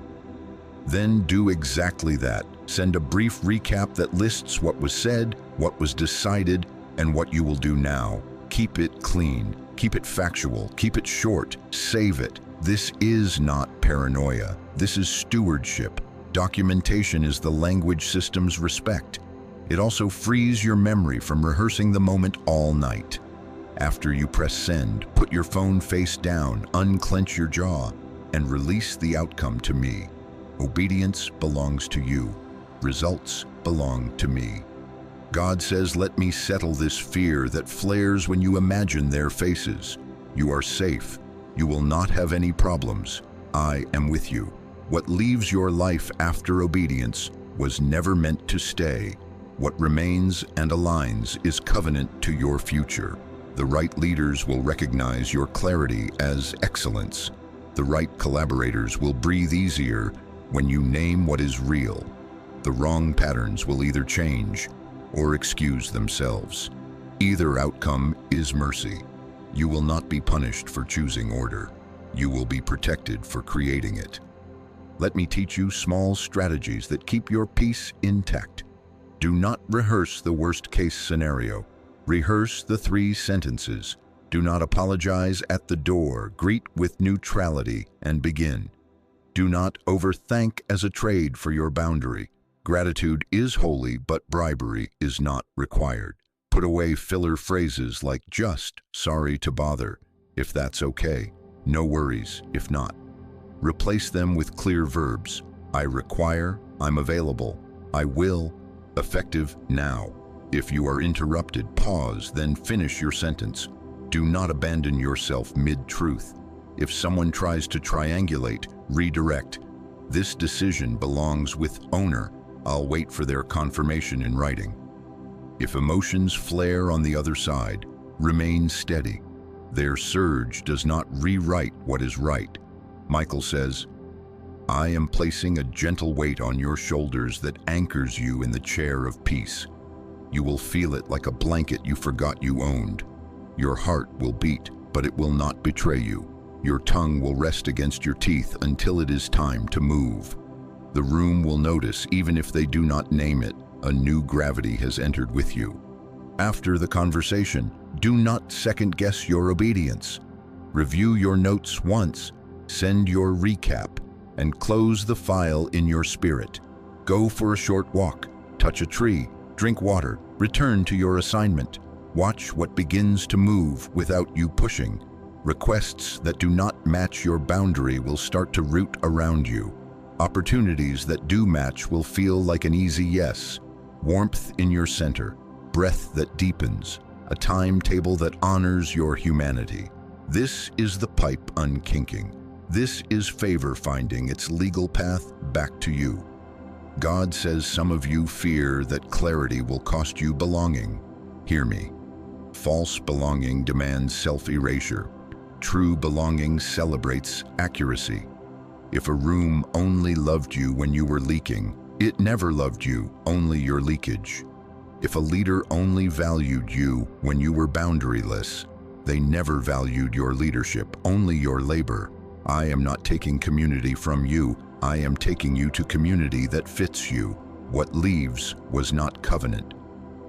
Then do exactly that. Send a brief recap that lists what was said, what was decided, and what you will do now. Keep it clean, keep it factual, keep it short, save it. This is not paranoia. This is stewardship. Documentation is the language system's respect. It also frees your memory from rehearsing the moment all night. After you press send, put your phone face down, unclench your jaw, and release the outcome to me. Obedience belongs to you. Results belong to me. God says, let me settle this fear that flares when you imagine their faces. You are safe. You will not have any problems. I am with you. What leaves your life after obedience was never meant to stay. What remains and aligns is covenant to your future. The right leaders will recognize your clarity as excellence. The right collaborators will breathe easier when you name what is real. The wrong patterns will either change or excuse themselves. Either outcome is mercy. You will not be punished for choosing order. You will be protected for creating it. Let me teach you small strategies that keep your peace intact. Do not rehearse the worst-case scenario. Rehearse the 3 sentences. Do not apologize at the door. Greet with neutrality and begin. Do not overthink as a trade for your boundary. Gratitude is holy, but bribery is not required. Put away filler phrases like just, sorry to bother, if that's okay. No worries, if not. Replace them with clear verbs. I require, I'm available, I will, effective now. If you are interrupted, pause, then finish your sentence. Do not abandon yourself mid-truth. If someone tries to triangulate, redirect. This decision belongs with owner. I'll wait for their confirmation in writing. If emotions flare on the other side, remain steady. Their surge does not rewrite what is right. Michael says, I am placing a gentle weight on your shoulders that anchors you in the chair of peace. You will feel it like a blanket you forgot you owned. Your heart will beat, but it will not betray you. Your tongue will rest against your teeth until it is time to move. The room will notice, even if they do not name it, a new gravity has entered with you. After the conversation, do not second-guess your obedience. Review your notes once, send your recap, and close the file in your spirit. Go for a short walk, touch a tree, drink water, return to your assignment. Watch what begins to move without you pushing. Requests that do not match your boundary will start to root around you. Opportunities that do match will feel like an easy yes. Warmth in your center, breath that deepens, a timetable that honors your humanity. This is the pipe unkinking. This is favor finding its legal path back to you. God says some of you fear that clarity will cost you belonging. Hear me. False belonging demands self-erasure. True belonging celebrates accuracy. If a room only loved you when you were leaking, it never loved you, only your leakage. If a leader only valued you when you were boundaryless, they never valued your leadership, only your labor. I am not taking community from you. I am taking you to community that fits you. What leaves was not covenant.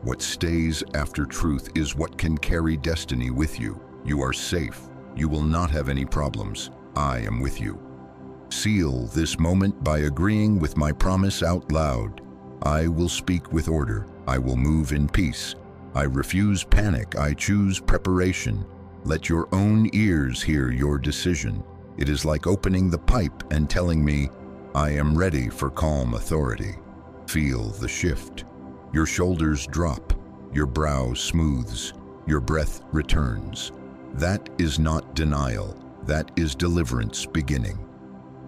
What stays after truth is what can carry destiny with you. You are safe. You will not have any problems. I am with you. Seal this moment by agreeing with my promise out loud. I will speak with order. I will move in peace. I refuse panic. I choose preparation. Let your own ears hear your decision. It is like opening the pipe and telling me, I am ready for calm authority. Feel the shift. Your shoulders drop. Your brow smooths. Your breath returns. That is not denial. That is deliverance beginning.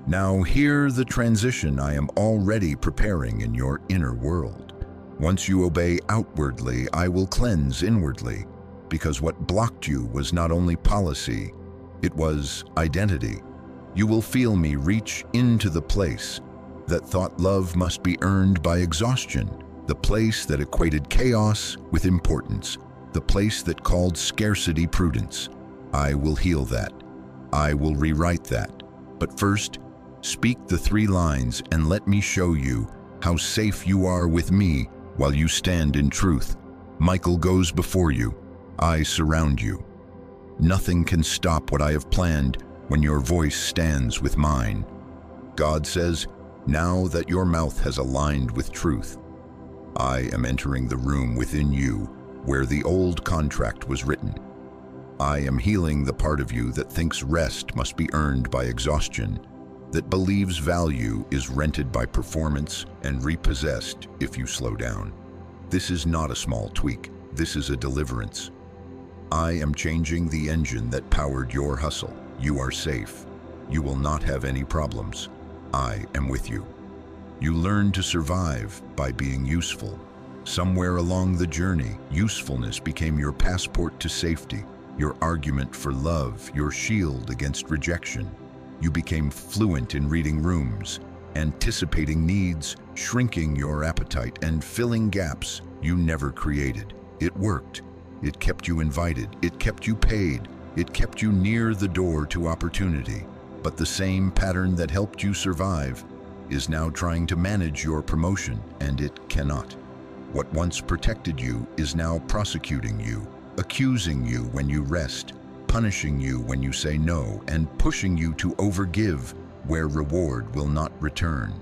Now hear the transition I am already preparing in your inner world. Once you obey outwardly, I will cleanse inwardly, because what blocked you was not only policy, it was identity. You will feel me reach into the place that thought love must be earned by exhaustion, the place that equated chaos with importance, the place that called scarcity prudence. I will heal that. I will rewrite that. But first, speak the 3 lines and let me show you how safe you are with me while you stand in truth. Michael goes before you. I surround you. Nothing can stop what I have planned when your voice stands with mine. God says, now that your mouth has aligned with truth, I am entering the room within you where the old contract was written. I am healing the part of you that thinks rest must be earned by exhaustion, that believes value is rented by performance and repossessed if you slow down. This is not a small tweak. This is a deliverance. I am changing the engine that powered your hustle. You are safe. You will not have any problems. I am with you. You learn to survive by being useful. Somewhere along the journey, usefulness became your passport to safety, your argument for love, your shield against rejection. You became fluent in reading rooms, anticipating needs, shrinking your appetite, and filling gaps you never created. It worked. It kept you invited. It kept you paid. It kept you near the door to opportunity. But the same pattern that helped you survive is now trying to manage your promotion, and it cannot. What once protected you is now prosecuting you, accusing you when you rest, punishing you when you say no, and pushing you to overgive where reward will not return.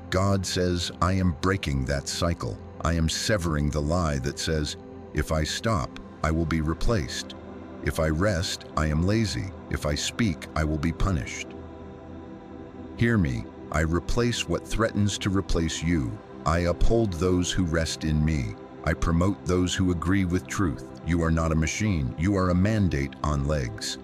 God says, I am breaking that cycle. I am severing the lie that says, if I stop, I will be replaced. If I rest, I am lazy. If I speak, I will be punished. Hear me, I replace what threatens to replace you. I uphold those who rest in me. I promote those who agree with truth. You are not a machine, you are a mandate on legs.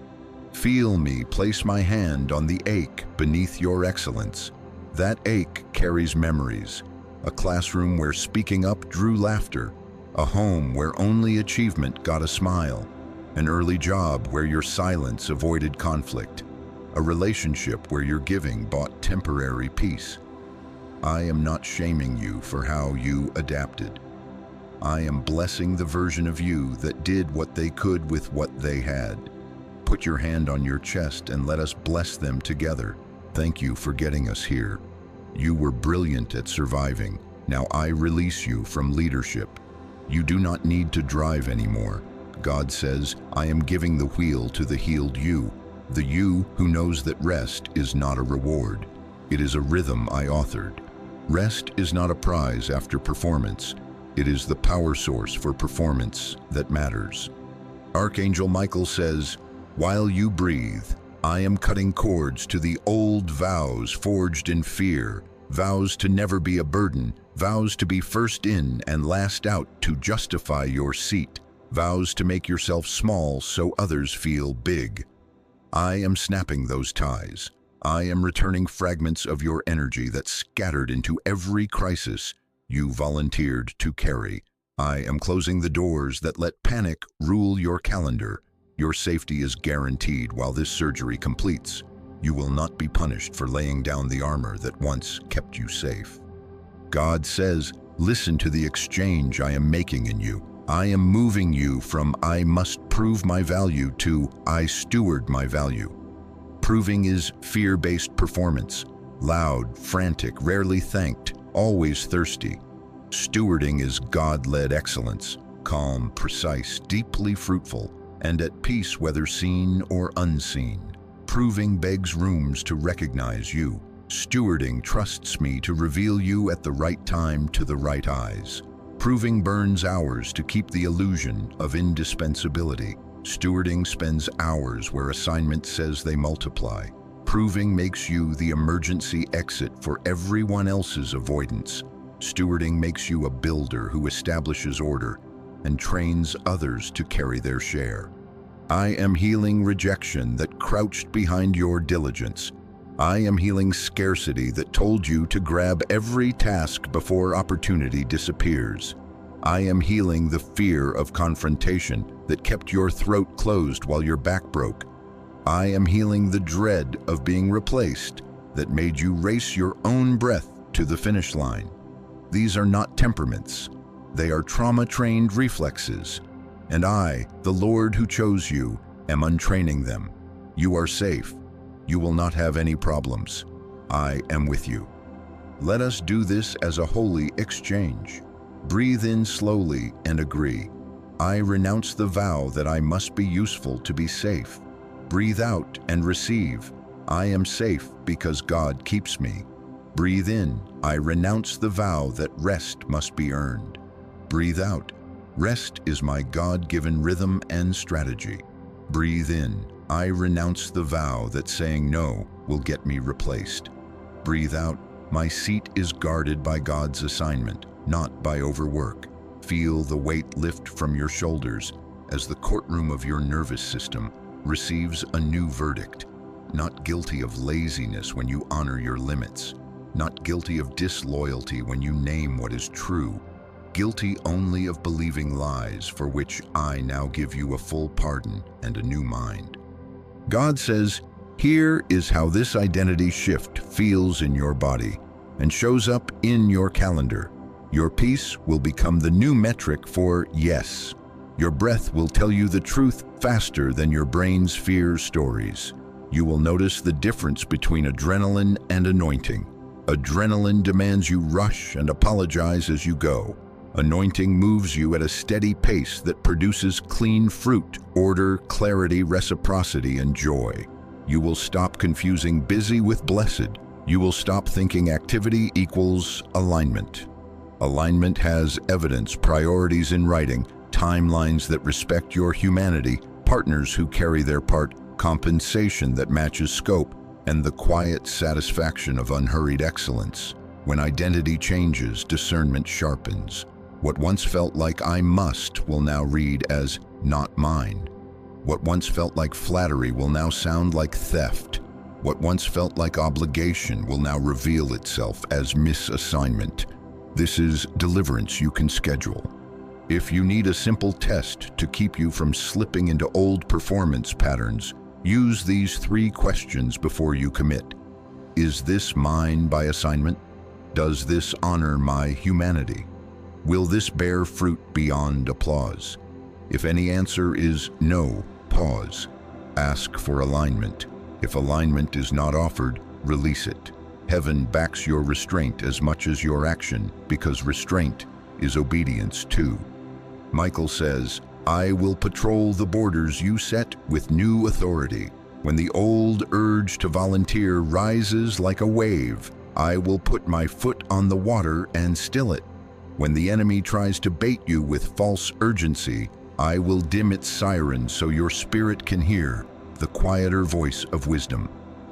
Feel me place my hand on the ache beneath your excellence. That ache carries memories. A classroom where speaking up drew laughter. A home where only achievement got a smile. An early job where your silence avoided conflict. A relationship where your giving bought temporary peace. I am not shaming you for how you adapted. I am blessing the version of you that did what they could with what they had. Put your hand on your chest and let us bless them together. Thank you for getting us here. You were brilliant at surviving. Now I release you from leadership. You do not need to drive anymore. God says, I am giving the wheel to the healed you, the you who knows that rest is not a reward. It is a rhythm I authored. Rest is not a prize after performance. It is the power source for performance that matters. Archangel Michael says, while you breathe, I am cutting cords to the old vows forged in fear, vows to never be a burden, vows to be first in and last out to justify your seat, vows to make yourself small so others feel big. I am snapping those ties. I am returning fragments of your energy that scattered into every crisis you volunteered to carry. I am closing the doors that let panic rule your calendar. Your safety is guaranteed while this surgery completes. You will not be punished for laying down the armor that once kept you safe. God says, listen to the exchange I am making in you. I am moving you from I must prove my value to I steward my value. Proving is fear-based performance, loud, frantic, rarely thanked, always thirsty. Stewarding is God-led excellence, calm, precise, deeply fruitful, and at peace whether seen or unseen. Proving begs rooms to recognize you. Stewarding trusts me to reveal you at the right time to the right eyes. Proving burns hours to keep the illusion of indispensability. Stewarding spends hours where assignment says they multiply. Proving makes you the emergency exit for everyone else's avoidance. Stewarding makes you a builder who establishes order and trains others to carry their share. I am healing rejection that crouched behind your diligence. I am healing scarcity that told you to grab every task before opportunity disappears. I am healing the fear of confrontation that kept your throat closed while your back broke. I am healing the dread of being replaced that made you race your own breath to the finish line. These are not temperaments. They are trauma-trained reflexes. And I, the Lord who chose you, am untraining them. You are safe. You will not have any problems. I am with you. Let us do this as a holy exchange. Breathe in slowly and agree. I renounce the vow that I must be useful to be safe. Breathe out and receive. I am safe because God keeps me. Breathe in. I renounce the vow that rest must be earned. Breathe out. Rest is my God-given rhythm and strategy. Breathe in. I renounce the vow that saying no will get me replaced. Breathe out. My seat is guarded by God's assignment, not by overwork. Feel the weight lift from your shoulders as the courtroom of your nervous system receives a new verdict. Not guilty of laziness when you honor your limits. Not guilty of disloyalty when you name what is true. Guilty only of believing lies, for which I now give you a full pardon and a new mind. God says, here is how this identity shift feels in your body and shows up in your calendar. Your peace will become the new metric for yes. Your breath will tell you the truth faster than your brain's fear stories. You will notice the difference between adrenaline and anointing. Adrenaline demands you rush and apologize as you go. Anointing moves you at a steady pace that produces clean fruit, order, clarity, reciprocity, and joy. You will stop confusing busy with blessed. You will stop thinking activity equals alignment. Alignment has evidence, priorities in writing, timelines that respect your humanity, partners who carry their part, compensation that matches scope, and the quiet satisfaction of unhurried excellence. When identity changes, discernment sharpens. What once felt like I must will now read as not mine. What once felt like flattery will now sound like theft. What once felt like obligation will now reveal itself as misassignment. This is deliverance you can schedule. If you need a simple test to keep you from slipping into old performance patterns, use these 3 questions before you commit. Is this mine by assignment? Does this honor my humanity? Will this bear fruit beyond applause? If any answer is no, pause. Ask for alignment. If alignment is not offered, release it. Heaven backs your restraint as much as your action, because restraint is obedience too. Michael says, I will patrol the borders you set with new authority. When the old urge to volunteer rises like a wave, I will put my foot on the water and still it. When the enemy tries to bait you with false urgency, I will dim its siren so your spirit can hear the quieter voice of wisdom.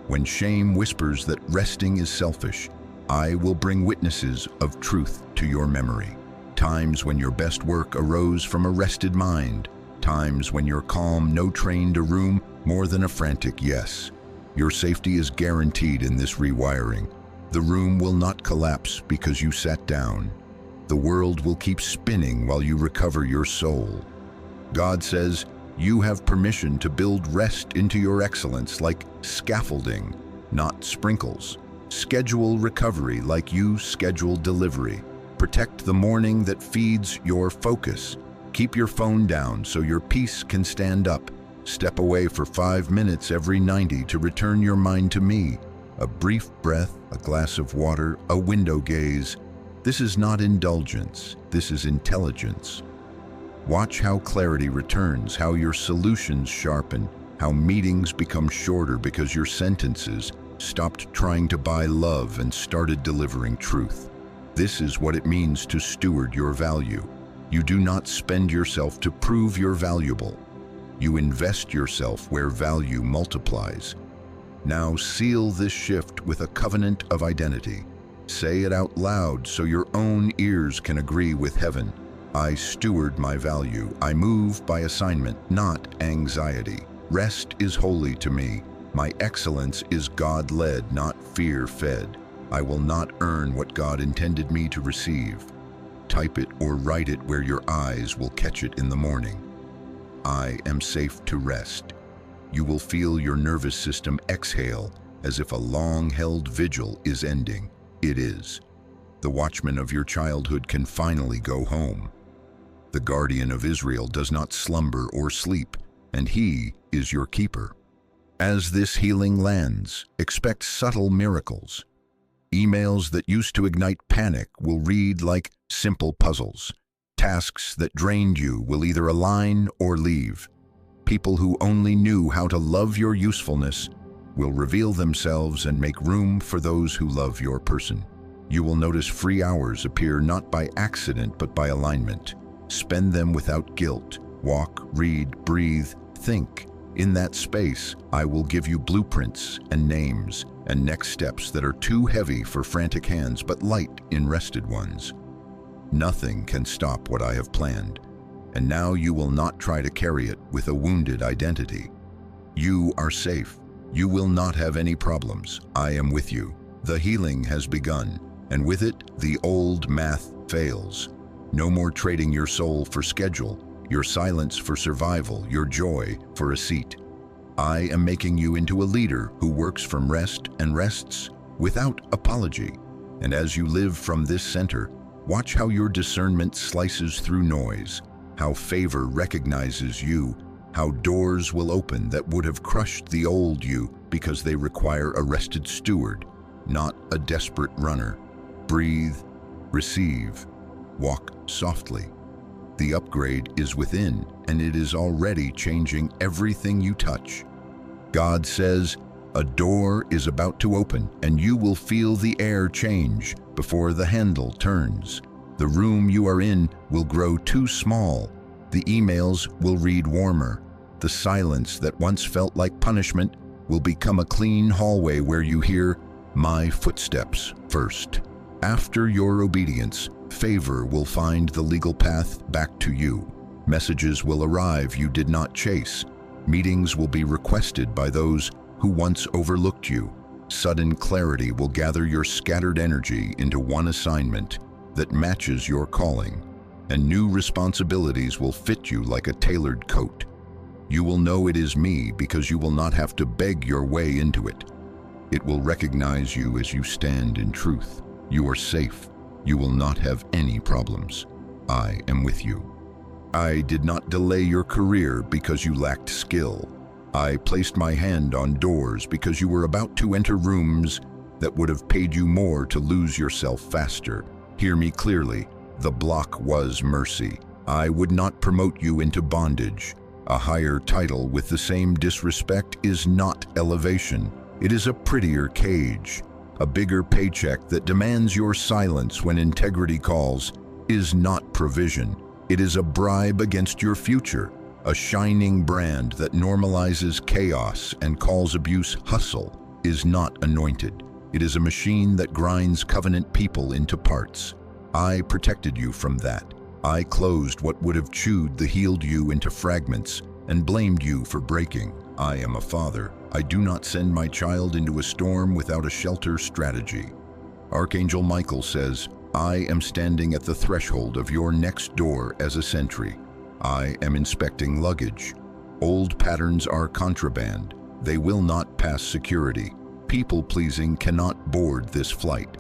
When shame whispers that resting is selfish, I will bring witnesses of truth to your memory. Times when your best work arose from a rested mind. Times when your calm no trained a room more than a frantic yes. Your safety is guaranteed in this rewiring. The room will not collapse because you sat down. The world will keep spinning while you recover your soul. God says, you have permission to build rest into your excellence like scaffolding, not sprinkles. Schedule recovery like you schedule delivery. Protect the morning that feeds your focus. Keep your phone down so your peace can stand up. Step away for 5 minutes every 90 to return your mind to me. A brief breath, a glass of water, a window gaze. This is not indulgence, this is intelligence. Watch how clarity returns, how your solutions sharpen, how meetings become shorter because your sentences stopped trying to buy love and started delivering truth. This is what it means to steward your value. You do not spend yourself to prove you're valuable. You invest yourself where value multiplies. Now seal this shift with a covenant of identity. Say it out loud so your own ears can agree with heaven. I steward my value. I move by assignment, not anxiety. Rest is holy to me. My excellence is God-led, not fear-fed. I will not earn what God intended me to receive. Type it or write it where your eyes will catch it in the morning. I am safe to rest. You will feel your nervous system exhale as if a long-held vigil is ending. It is. The watchman of your childhood can finally go home. The guardian of Israel does not slumber or sleep, and he is your keeper. As this healing lands, expect subtle miracles. Emails that used to ignite panic will read like simple puzzles. Tasks that drained you will either align or leave. People who only knew how to love your usefulness will reveal themselves and make room for those who love your person. You will notice free hours appear not by accident but by alignment. Spend them without guilt. Walk, read, breathe, think. In that space, I will give you blueprints and names and next steps that are too heavy for frantic hands but light in rested ones. Nothing can stop what I have planned, and now you will not try to carry it with a wounded identity. You are safe. You will not have any problems. I am with you. The healing has begun, and with it, the old math fails. No more trading your soul for schedule, your silence for survival, your joy for a seat. I am making you into a leader who works from rest and rests without apology. And as you live from this center, watch how your discernment slices through noise, how favor recognizes you, how doors will open that would have crushed the old you because they require a rested steward, not a desperate runner. Breathe, receive, walk softly. The upgrade is within, and it is already changing everything you touch. God says, a door is about to open, and you will feel the air change before the handle turns. The room you are in will grow too small. The emails will read warmer. The silence that once felt like punishment will become a clean hallway where you hear my footsteps first. After your obedience, favor will find the legal path back to you. Messages will arrive you did not chase. Meetings will be requested by those who once overlooked you. Sudden clarity will gather your scattered energy into one assignment that matches your calling, and new responsibilities will fit you like a tailored coat. You will know it is me because you will not have to beg your way into it. It will recognize you as you stand in truth. You are safe. You will not have any problems. I am with you. I did not delay your career because you lacked skill. I placed my hand on doors because you were about to enter rooms that would have paid you more to lose yourself faster. Hear me clearly. The block was mercy. I would not promote you into bondage. A higher title with the same disrespect is not elevation. It is a prettier cage. A bigger paycheck that demands your silence when integrity calls is not provision. It is a bribe against your future, a shining brand that normalizes chaos and calls abuse hustle is not anointed. It is a machine that grinds covenant people into parts. I protected you from that. I closed what would have chewed the healed you into fragments and blamed you for breaking. I am a father. I do not send my child into a storm without a shelter strategy. Archangel Michael says, I am standing at the threshold of your next door as a sentry. I am inspecting luggage. Old patterns are contraband. They will not pass security. People-pleasing cannot board this flight.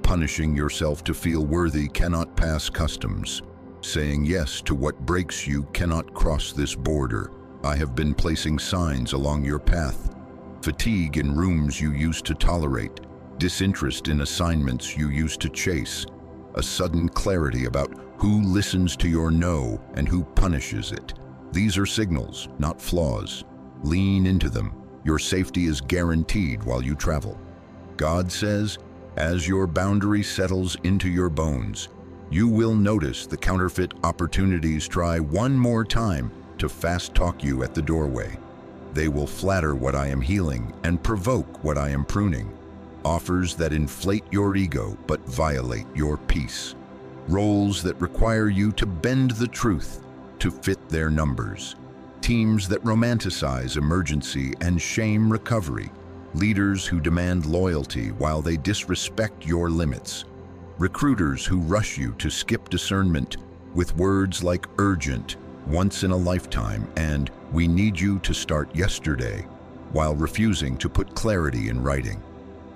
Punishing yourself to feel worthy cannot pass customs. Saying yes to what breaks you cannot cross this border. I have been placing signs along your path. Fatigue in rooms you used to tolerate. Disinterest in assignments you used to chase. A sudden clarity about who listens to your no and who punishes it. These are signals, not flaws. Lean into them. Your safety is guaranteed while you travel. God says, as your boundary settles into your bones, you will notice the counterfeit opportunities try one more time to fast-talk you at the doorway. They will flatter what I am healing and provoke what I am pruning. Offers that inflate your ego but violate your peace. roles that require you to bend the truth to fit their numbers, teams that romanticize emergency and shame recovery, leaders who demand loyalty while they disrespect your limits, recruiters who rush you to skip discernment with words like urgent, once in a lifetime, and we need you to start yesterday, while refusing to put clarity in writing.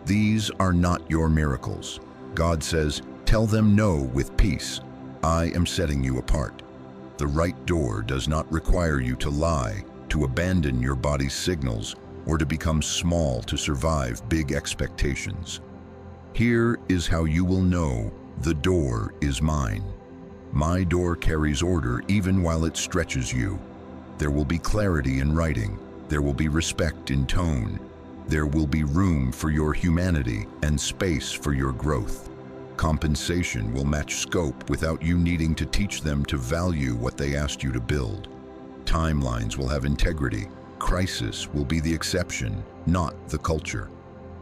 These are not your miracles. God says, tell them no with peace. I am setting you apart. The right door does not require you to lie, to abandon your body's signals, or to become small to survive big expectations. Here is how you will know the door is mine. My door carries order even while it stretches you. There will be clarity in writing. There will be respect in tone. There will be room for your humanity and space for your growth. Compensation will match scope without you needing to teach them to value what they asked you to build. Timelines will have integrity. Crisis will be the exception, not the culture.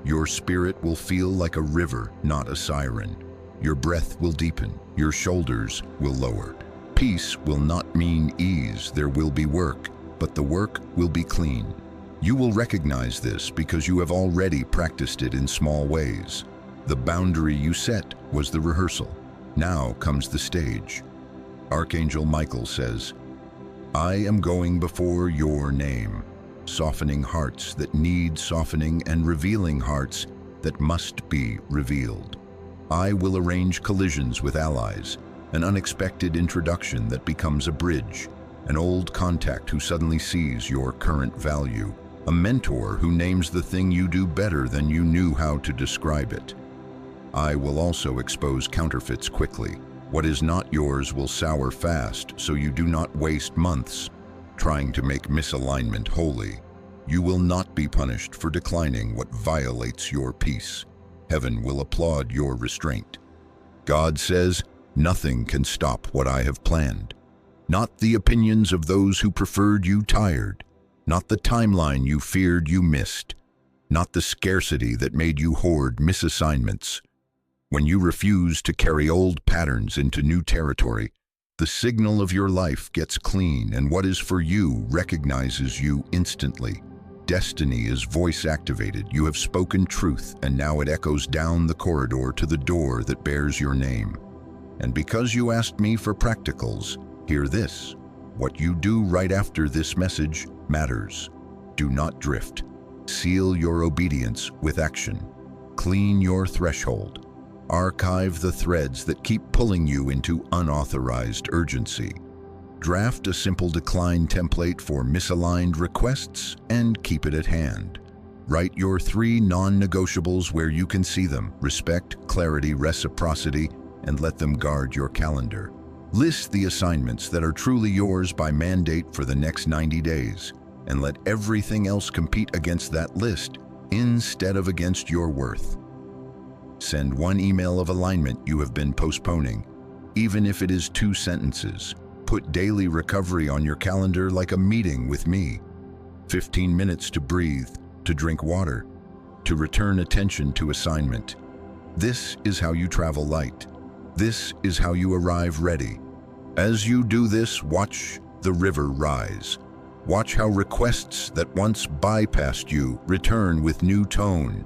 Your spirit will feel like a river, not a siren. Your breath will deepen. Your shoulders will lower. Peace will not mean ease. There will be work, but the work will be clean. You will recognize this because you have already practiced it in small ways. The boundary you set was the rehearsal. Now comes the stage. Archangel Michael says, I am going before your name, softening hearts that need softening and revealing hearts that must be revealed. I will arrange collisions with allies, an unexpected introduction that becomes a bridge, an old contact who suddenly sees your current value, a mentor who names the thing you do better than you knew how to describe it. I will also expose counterfeits quickly. What is not yours will sour fast, so you do not waste months trying to make misalignment holy. You will not be punished for declining what violates your peace. Heaven will applaud your restraint. God says, nothing can stop what I have planned. Not the opinions of those who preferred you tired, not the timeline you feared you missed, not the scarcity that made you hoard misassignments. When you refuse to carry old patterns into new territory, the signal of your life gets clean, and what is for you recognizes you instantly. Destiny is voice-activated. You have spoken truth, and now it echoes down the corridor to the door that bears your name. And because you asked me for practicals, hear this. What you do right after this message matters. Do not drift. Seal your obedience with action. Clean your threshold. Archive the threads that keep pulling you into unauthorized urgency. Draft a simple decline template for misaligned requests and keep it at hand. Write your 3 non-negotiables where you can see them: respect, clarity, reciprocity, and let them guard your calendar. List the assignments that are truly yours by mandate for the next 90 days, and let everything else compete against that list instead of against your worth. Send 1 email of alignment you have been postponing, even if it is 2 sentences. Put daily recovery on your calendar like a meeting with me. 15 minutes to breathe, to drink water, to return attention to assignment. This is how you travel light. This is how you arrive ready. As you do this, watch the river rise. Watch how requests that once bypassed you return with new tone.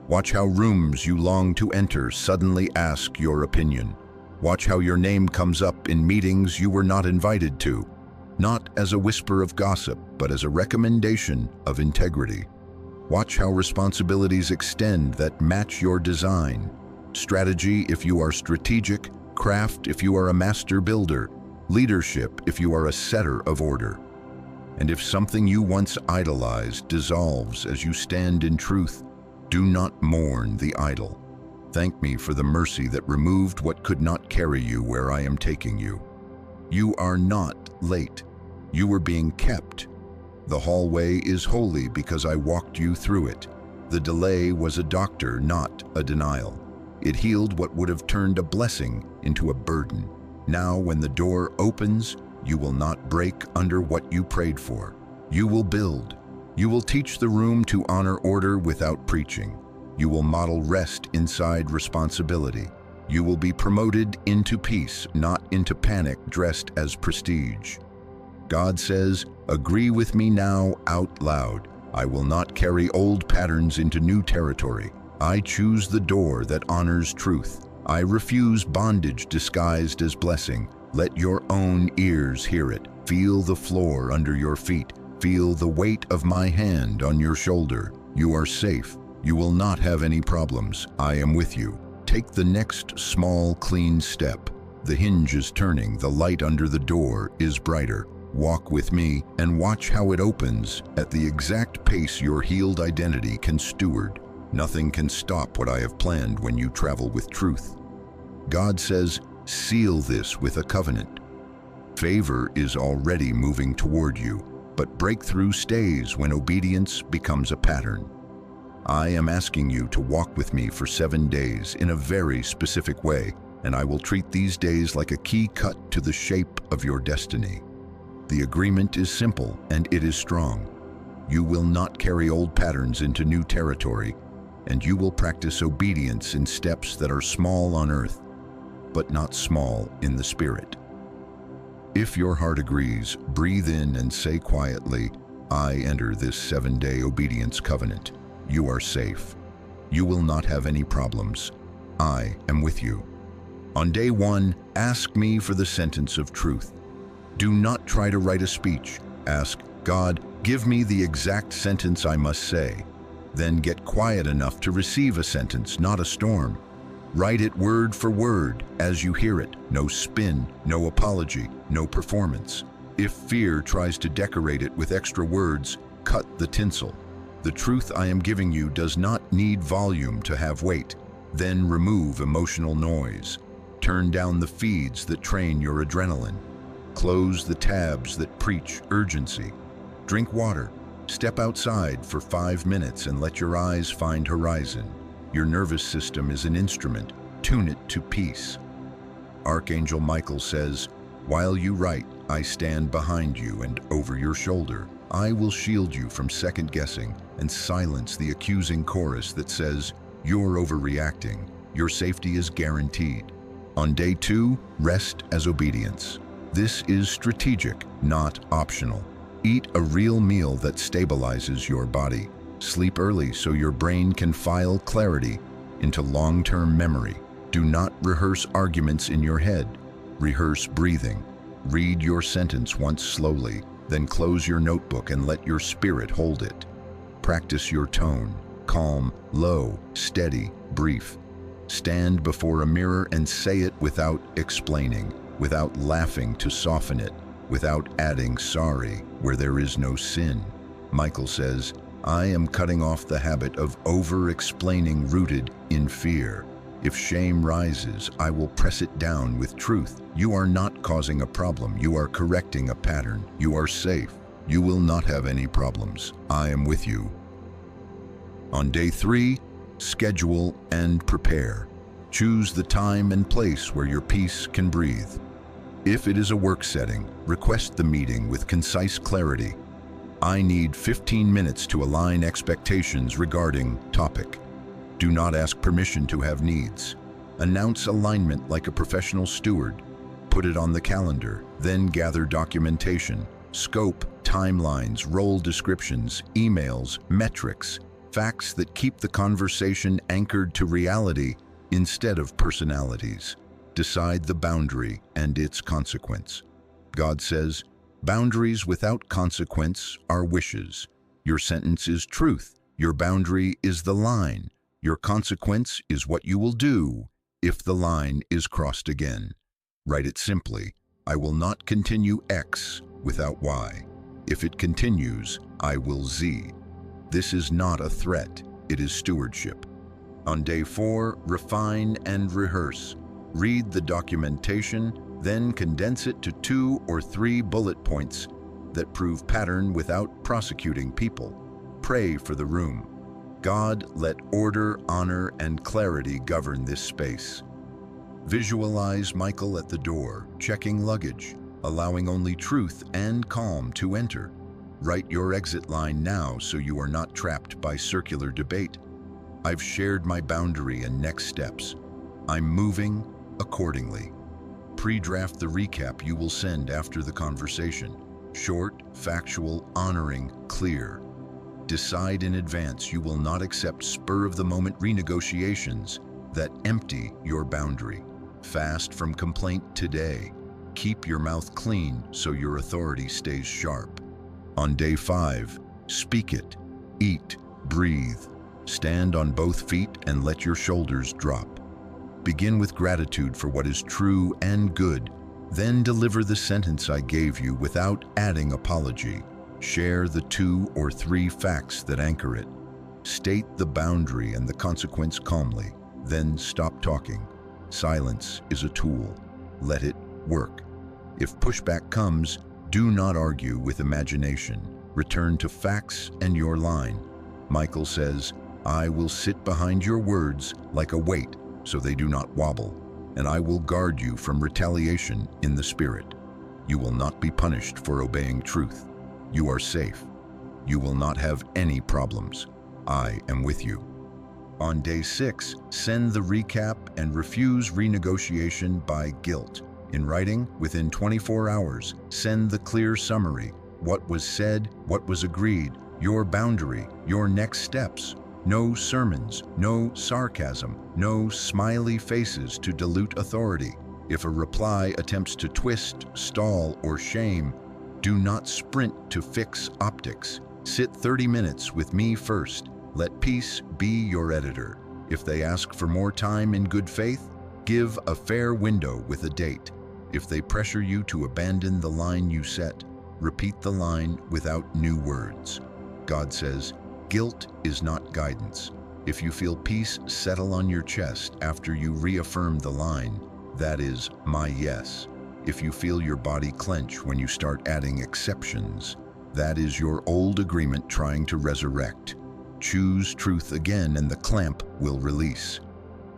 Watch how rooms you long to enter suddenly ask your opinion. Watch how your name comes up in meetings you were not invited to, not as a whisper of gossip, but as a recommendation of integrity. Watch how responsibilities extend that match your design. Strategy if you are strategic, craft if you are a master builder, leadership if you are a setter of order. And if something you once idolized dissolves as you stand in truth, do not mourn the idol. Thank me for the mercy that removed what could not carry you where I am taking you. You are not late. You were being kept. The hallway is holy because I walked you through it. The delay was a doctor, not a denial. It healed what would have turned a blessing into a burden. Now, when the door opens, you will not break under what you prayed for. You will build. You will teach the room to honor order without preaching. You will model rest inside responsibility. You will be promoted into peace, not into panic dressed as prestige. God says, agree with me now out loud. I will not carry old patterns into new territory. I choose the door that honors truth. I refuse bondage disguised as blessing. Let your own ears hear it. Feel the floor under your feet. Feel the weight of my hand on your shoulder. You are safe. You will not have any problems. I am with you. Take the next small, clean step. The hinge is turning. The light under the door is brighter. Walk with me and watch how it opens at the exact pace your healed identity can steward. Nothing can stop what I have planned when you travel with truth. God says, seal this with a covenant. Favor is already moving toward you, but breakthrough stays when obedience becomes a pattern. I am asking you to walk with me for 7 days in a very specific way, and I will treat these days like a key cut to the shape of your destiny. The agreement is simple and it is strong. You will not carry old patterns into new territory, and you will practice obedience in steps that are small on earth, but not small in the spirit. If your heart agrees, breathe in and say quietly, I enter this 7-day obedience covenant. You are safe. You will not have any problems. I am with you. On day 1, ask me for the sentence of truth. Do not try to write a speech. Ask, God, give me the exact sentence I must say. Then get quiet enough to receive a sentence, not a storm. Write it word for word as you hear it. No spin, no apology, no performance. If fear tries to decorate it with extra words, cut the tinsel. The truth I am giving you does not need volume to have weight. Then remove emotional noise. Turn down the feeds that train your adrenaline. Close the tabs that preach urgency. Drink water. Step outside for 5 minutes and let your eyes find horizon. Your nervous system is an instrument. Tune it to peace. Archangel Michael says, while you write, I stand behind you and over your shoulder. I will shield you from second guessing and silence the accusing chorus that says, you're overreacting. Your safety is guaranteed. On day 2, rest as obedience. This is strategic, not optional. Eat a real meal that stabilizes your body. Sleep early so your brain can file clarity into long-term memory. Do not rehearse arguments in your head. Rehearse breathing. Read your sentence once slowly, then close your notebook and let your spirit hold it. Practice your tone. Calm, low, steady, brief. Stand before a mirror and say it without explaining, without laughing to soften it, without adding sorry where there is no sin. Michael says, I am cutting off the habit of over-explaining rooted in fear. If shame rises, I will press it down with truth. You are not causing a problem. You are correcting a pattern. You are safe. You will not have any problems. I am with you. On day 3, schedule and prepare. Choose the time and place where your peace can breathe. If it is a work setting, request the meeting with concise clarity. I need 15 minutes to align expectations regarding topic. Do not ask permission to have needs. Announce alignment like a professional steward. Put it on the calendar, then gather documentation, scope, timelines, role descriptions, emails, metrics, facts that keep the conversation anchored to reality instead of personalities. Decide the boundary and its consequence. God says, boundaries without consequence are wishes. Your sentence is truth. Your boundary is the line. Your consequence is what you will do if the line is crossed again. Write it simply. I will not continue X without Y. If it continues, I will Z. This is not a threat. It is stewardship. On day 4, refine and rehearse. Read the documentation, then condense it to 2 or 3 bullet points that prove pattern without prosecuting people. Pray for the room. God, let order, honor, and clarity govern this space. Visualize Michael at the door, checking luggage, allowing only truth and calm to enter. Write your exit line now so you are not trapped by circular debate. I've shared my boundary and next steps. I'm moving accordingly. Pre-draft the recap you will send after the conversation. Short, factual, honoring, clear. Decide in advance you will not accept spur-of-the-moment renegotiations that empty your boundary. Fast from complaint today. Keep your mouth clean so your authority stays sharp. On day 5, speak it, eat, breathe. Stand on both feet and let your shoulders drop. Begin with gratitude for what is true and good. Then deliver the sentence I gave you without adding apology. Share the 2 or 3 facts that anchor it. State the boundary and the consequence calmly. Then stop talking. Silence is a tool. Let it work. If pushback comes, do not argue with imagination. Return to facts and your line. Michael says, I will sit behind your words like a weight so they do not wobble, and I will guard you from retaliation in the spirit. You will not be punished for obeying truth. You are safe. You will not have any problems. I am with you. On day 6, send the recap and refuse renegotiation by guilt. In writing, within 24 hours, send the clear summary. What was said, what was agreed, your boundary, your next steps. No sermons, no sarcasm, no smiley faces to dilute authority. If a reply attempts to twist, stall, or shame, do not sprint to fix optics. Sit 30 minutes with me first. Let peace be your editor. If they ask for more time in good faith, give a fair window with a date. If they pressure you to abandon the line you set, repeat the line without new words. God says, guilt is not guidance. If you feel peace settle on your chest after you reaffirm the line, that is my yes. If you feel your body clench when you start adding exceptions, that is your old agreement trying to resurrect. Choose truth again and the clamp will release.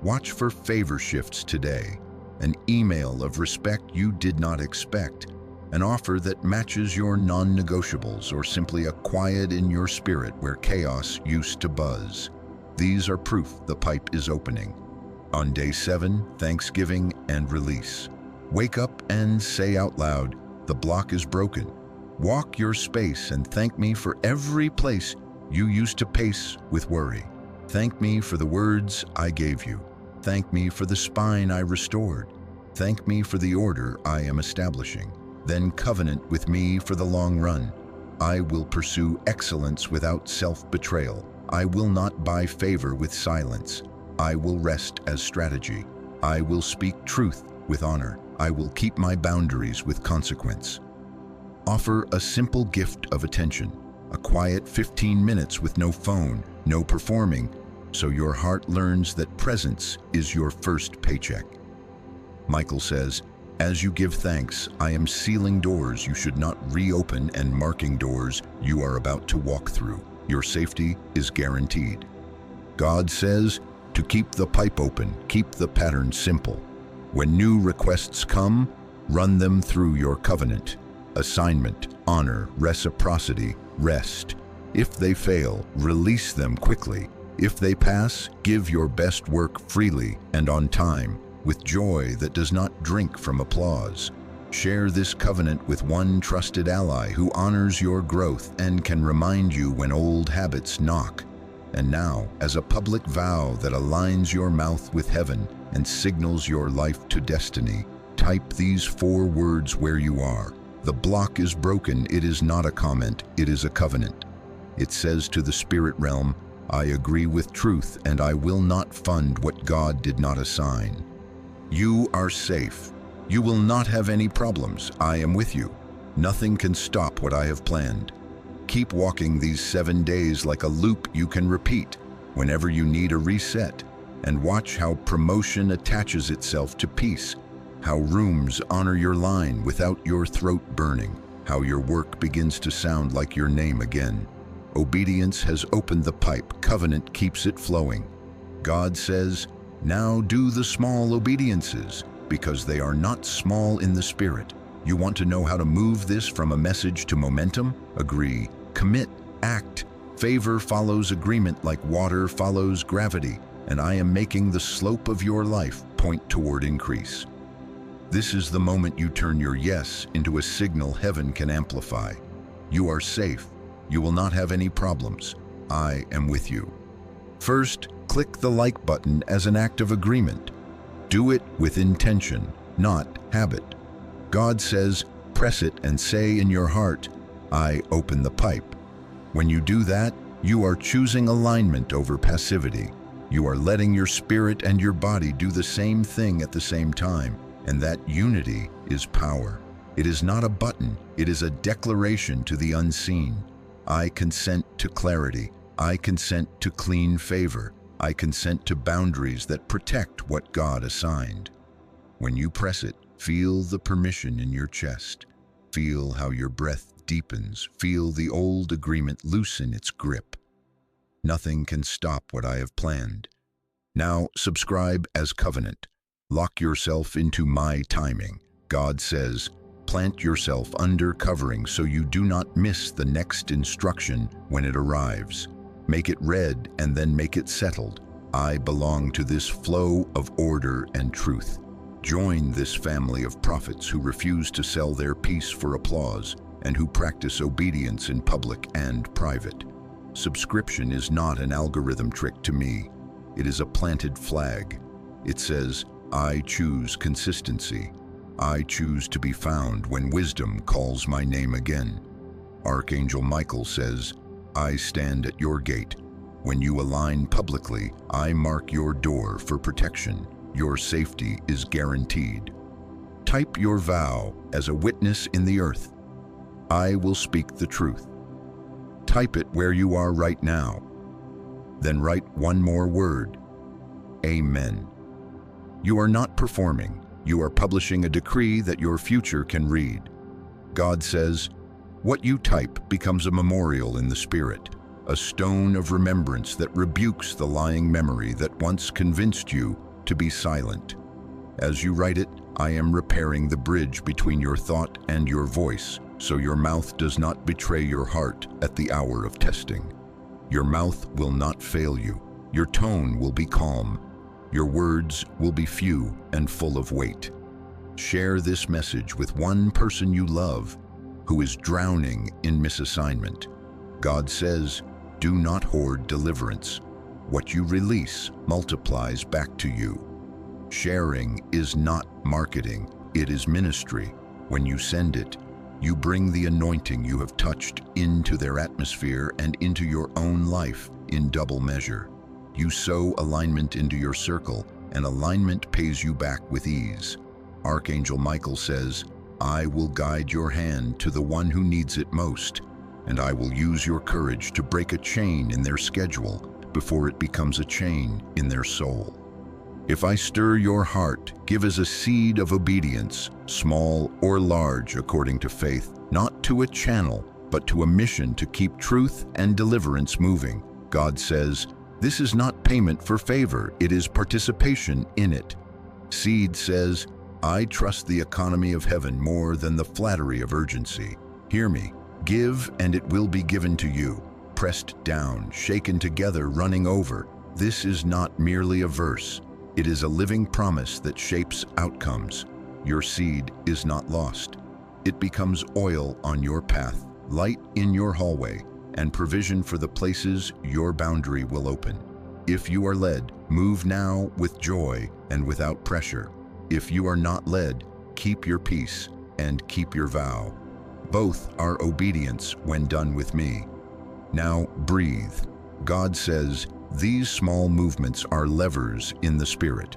Watch for favor shifts today. An email of respect you did not expect. An offer that matches your non-negotiables, or simply a quiet in your spirit where chaos used to buzz. These are proof the pipe is opening. On day 7, Thanksgiving and release. Wake up and say out loud, the block is broken. Walk your space and thank me for every place you used to pace with worry. Thank me for the words I gave you. Thank me for the spine I restored. Thank me for the order I am establishing. Then covenant with me for the long run. I will pursue excellence without self-betrayal. I will not buy favor with silence. I will rest as strategy. I will speak truth with honor. I will keep my boundaries with consequence. Offer a simple gift of attention. A quiet 15 minutes with no phone, no performing, so your heart learns that presence is your first paycheck. Michael says, as you give thanks, I am sealing doors you should not reopen and marking doors you are about to walk through. Your safety is guaranteed. God says to keep the pipe open, keep the pattern simple. When new requests come, run them through your covenant. Assignment, honor, reciprocity, rest. If they fail, release them quickly. If they pass, give your best work freely and on time, with joy that does not drink from applause. Share this covenant with one trusted ally who honors your growth and can remind you when old habits knock. And now, as a public vow that aligns your mouth with heaven and signals your life to destiny, type these 4 words where you are. The block is broken. It is not a comment. It is a covenant. It says to the spirit realm, I agree with truth and I will not fund what God did not assign. You are safe. You will not have any problems. I am with you. Nothing can stop what I have planned. Keep walking these 7 days like a loop you can repeat whenever you need a reset, and watch how promotion attaches itself to peace, how rooms honor your line without your throat burning, how your work begins to sound like your name again. Obedience has opened the pipe. Covenant keeps it flowing. God says, now do the small obediences, because they are not small in the spirit. You want to know how to move this from a message to momentum? Agree, commit, act. Favor follows agreement like water follows gravity, and I am making the slope of your life point point toward increase. This is the moment you turn your yes into a signal heaven can amplify. You are safe. You will not have any problems. I am with you. First, click the like button as an act of agreement. Do it with intention, not habit. God says, press it and say in your heart, I open the pipe. When you do that, you are choosing alignment over passivity. You are letting your spirit and your body do the same thing at the same time, and that unity is power. It is not a button, it is a declaration to the unseen. I consent to clarity. I consent to clean favor. I consent to boundaries that protect what God assigned. When you press it, feel the permission in your chest. Feel how your breath deepens. Feel the old agreement loosen its grip. Nothing can stop what I have planned. Now subscribe as covenant. Lock yourself into my timing. God says, plant yourself under covering so you do not miss the next instruction when it arrives. Make it read and then make it settled. I belong to this flow of order and truth. Join this family of prophets who refuse to sell their peace for applause and who practice obedience in public and private. Subscription is not an algorithm trick to me. It is a planted flag. It says, I choose consistency. I choose to be found when wisdom calls my name again. Archangel Michael says, I stand at your gate. When you align publicly, I mark your door for protection. Your safety is guaranteed. Type your vow as a witness in the earth. I will speak the truth. Type it where you are right now. Then write one more word. Amen. You are not performing. You are publishing a decree that your future can read. God says, what you type becomes a memorial in the spirit, a stone of remembrance that rebukes the lying memory that once convinced you to be silent. As you write it, I am repairing the bridge between your thought and your voice, so your mouth does not betray your heart at the hour of testing. Your mouth will not fail you. Your tone will be calm. Your words will be few and full of weight. Share this message with one person you love who is drowning in misassignment. God says, do not hoard deliverance. What you release multiplies back to you. Sharing is not marketing, it is ministry. When you send it, you bring the anointing you have touched into their atmosphere and into your own life in double measure. You sow alignment into your circle, and alignment pays you back with ease. Archangel Michael says, I will guide your hand to the one who needs it most, and I will use your courage to break a chain in their schedule before it becomes a chain in their soul. If I stir your heart, give as a seed of obedience, small or large according to faith, not to a channel, but to a mission to keep truth and deliverance moving. God says, this is not payment for favor, it is participation in it. Seed says, I trust the economy of heaven more than the flattery of urgency. Hear me, give and it will be given to you. Pressed down, shaken together, running over. This is not merely a verse. It is a living promise that shapes outcomes. Your seed is not lost. It becomes oil on your path, light in your hallway, and provision for the places your boundary will open. If you are led, move now with joy and without pressure. If you are not led, keep your peace and keep your vow. Both are obedience when done with me. Now breathe. God says, these small movements are levers in the spirit.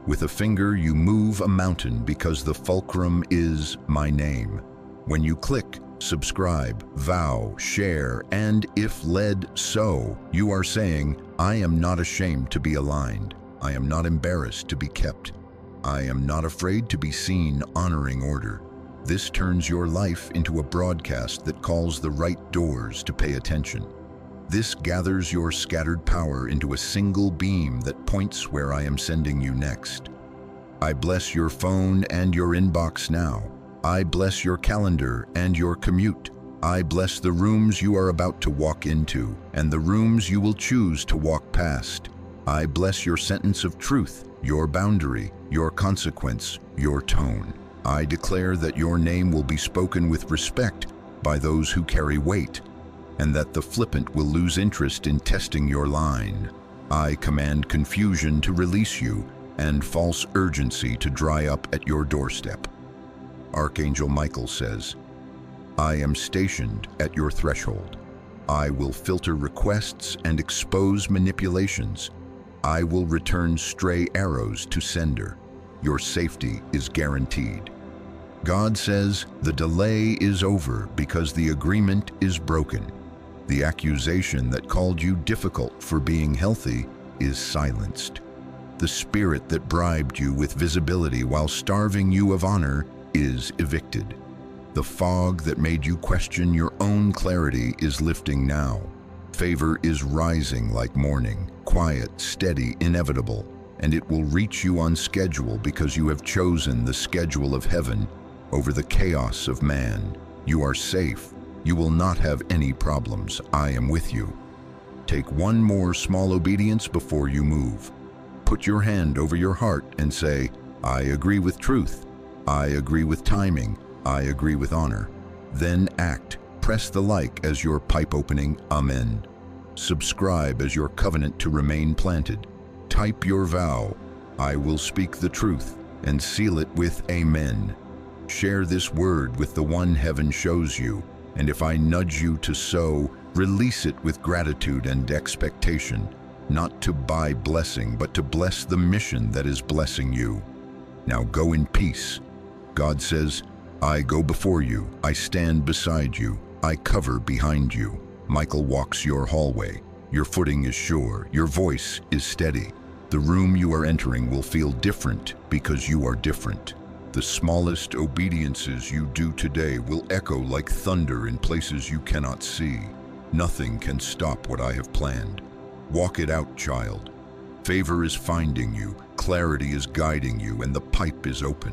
With a finger you move a mountain because the fulcrum is my name. When you click, subscribe, vow, share, and if led, sow, you are saying, I am not ashamed to be aligned. I am not embarrassed to be kept. I am not afraid to be seen honoring order. This turns your life into a broadcast that calls the right doors to pay attention. This gathers your scattered power into a single beam that points where I am sending you next. I bless your phone and your inbox now. I bless your calendar and your commute. I bless the rooms you are about to walk into and the rooms you will choose to walk past. I bless your sentence of truth, your boundary, your consequence, your tone. I declare that your name will be spoken with respect by those who carry weight, and that the flippant will lose interest in testing your line. I command confusion to release you and false urgency to dry up at your doorstep. Archangel Michael says, I am stationed at your threshold. I will filter requests and expose manipulations. I will return stray arrows to sender. Your safety is guaranteed. God says the delay is over because the agreement is broken. The accusation that called you difficult for being healthy is silenced. The spirit that bribed you with visibility while starving you of honor is evicted. The fog that made you question your own clarity is lifting now. Favor is rising like morning, quiet, steady, inevitable, and it will reach you on schedule because you have chosen the schedule of heaven over the chaos of man. You are safe. You will not have any problems. I am with you. Take one more small obedience before you move. Put your hand over your heart and say, I agree with truth. I agree with timing. I agree with honor. Then act. Press the like as your pipe opening amen. Subscribe as your covenant to remain planted. Type your vow. I will speak the truth and seal it with amen. Share this word with the one heaven shows you, and if I nudge you to sow, release it with gratitude and expectation, not to buy blessing, but to bless the mission that is blessing you. Now go in peace. God says, I go before you, I stand beside you, I cover behind you. Michael walks your hallway. Your footing is sure, your voice is steady. The room you are entering will feel different because you are different. The smallest obediences you do today will echo like thunder in places you cannot see. Nothing can stop what I have planned. Walk it out, child. Favor is finding you, clarity is guiding you, and the pipe is open.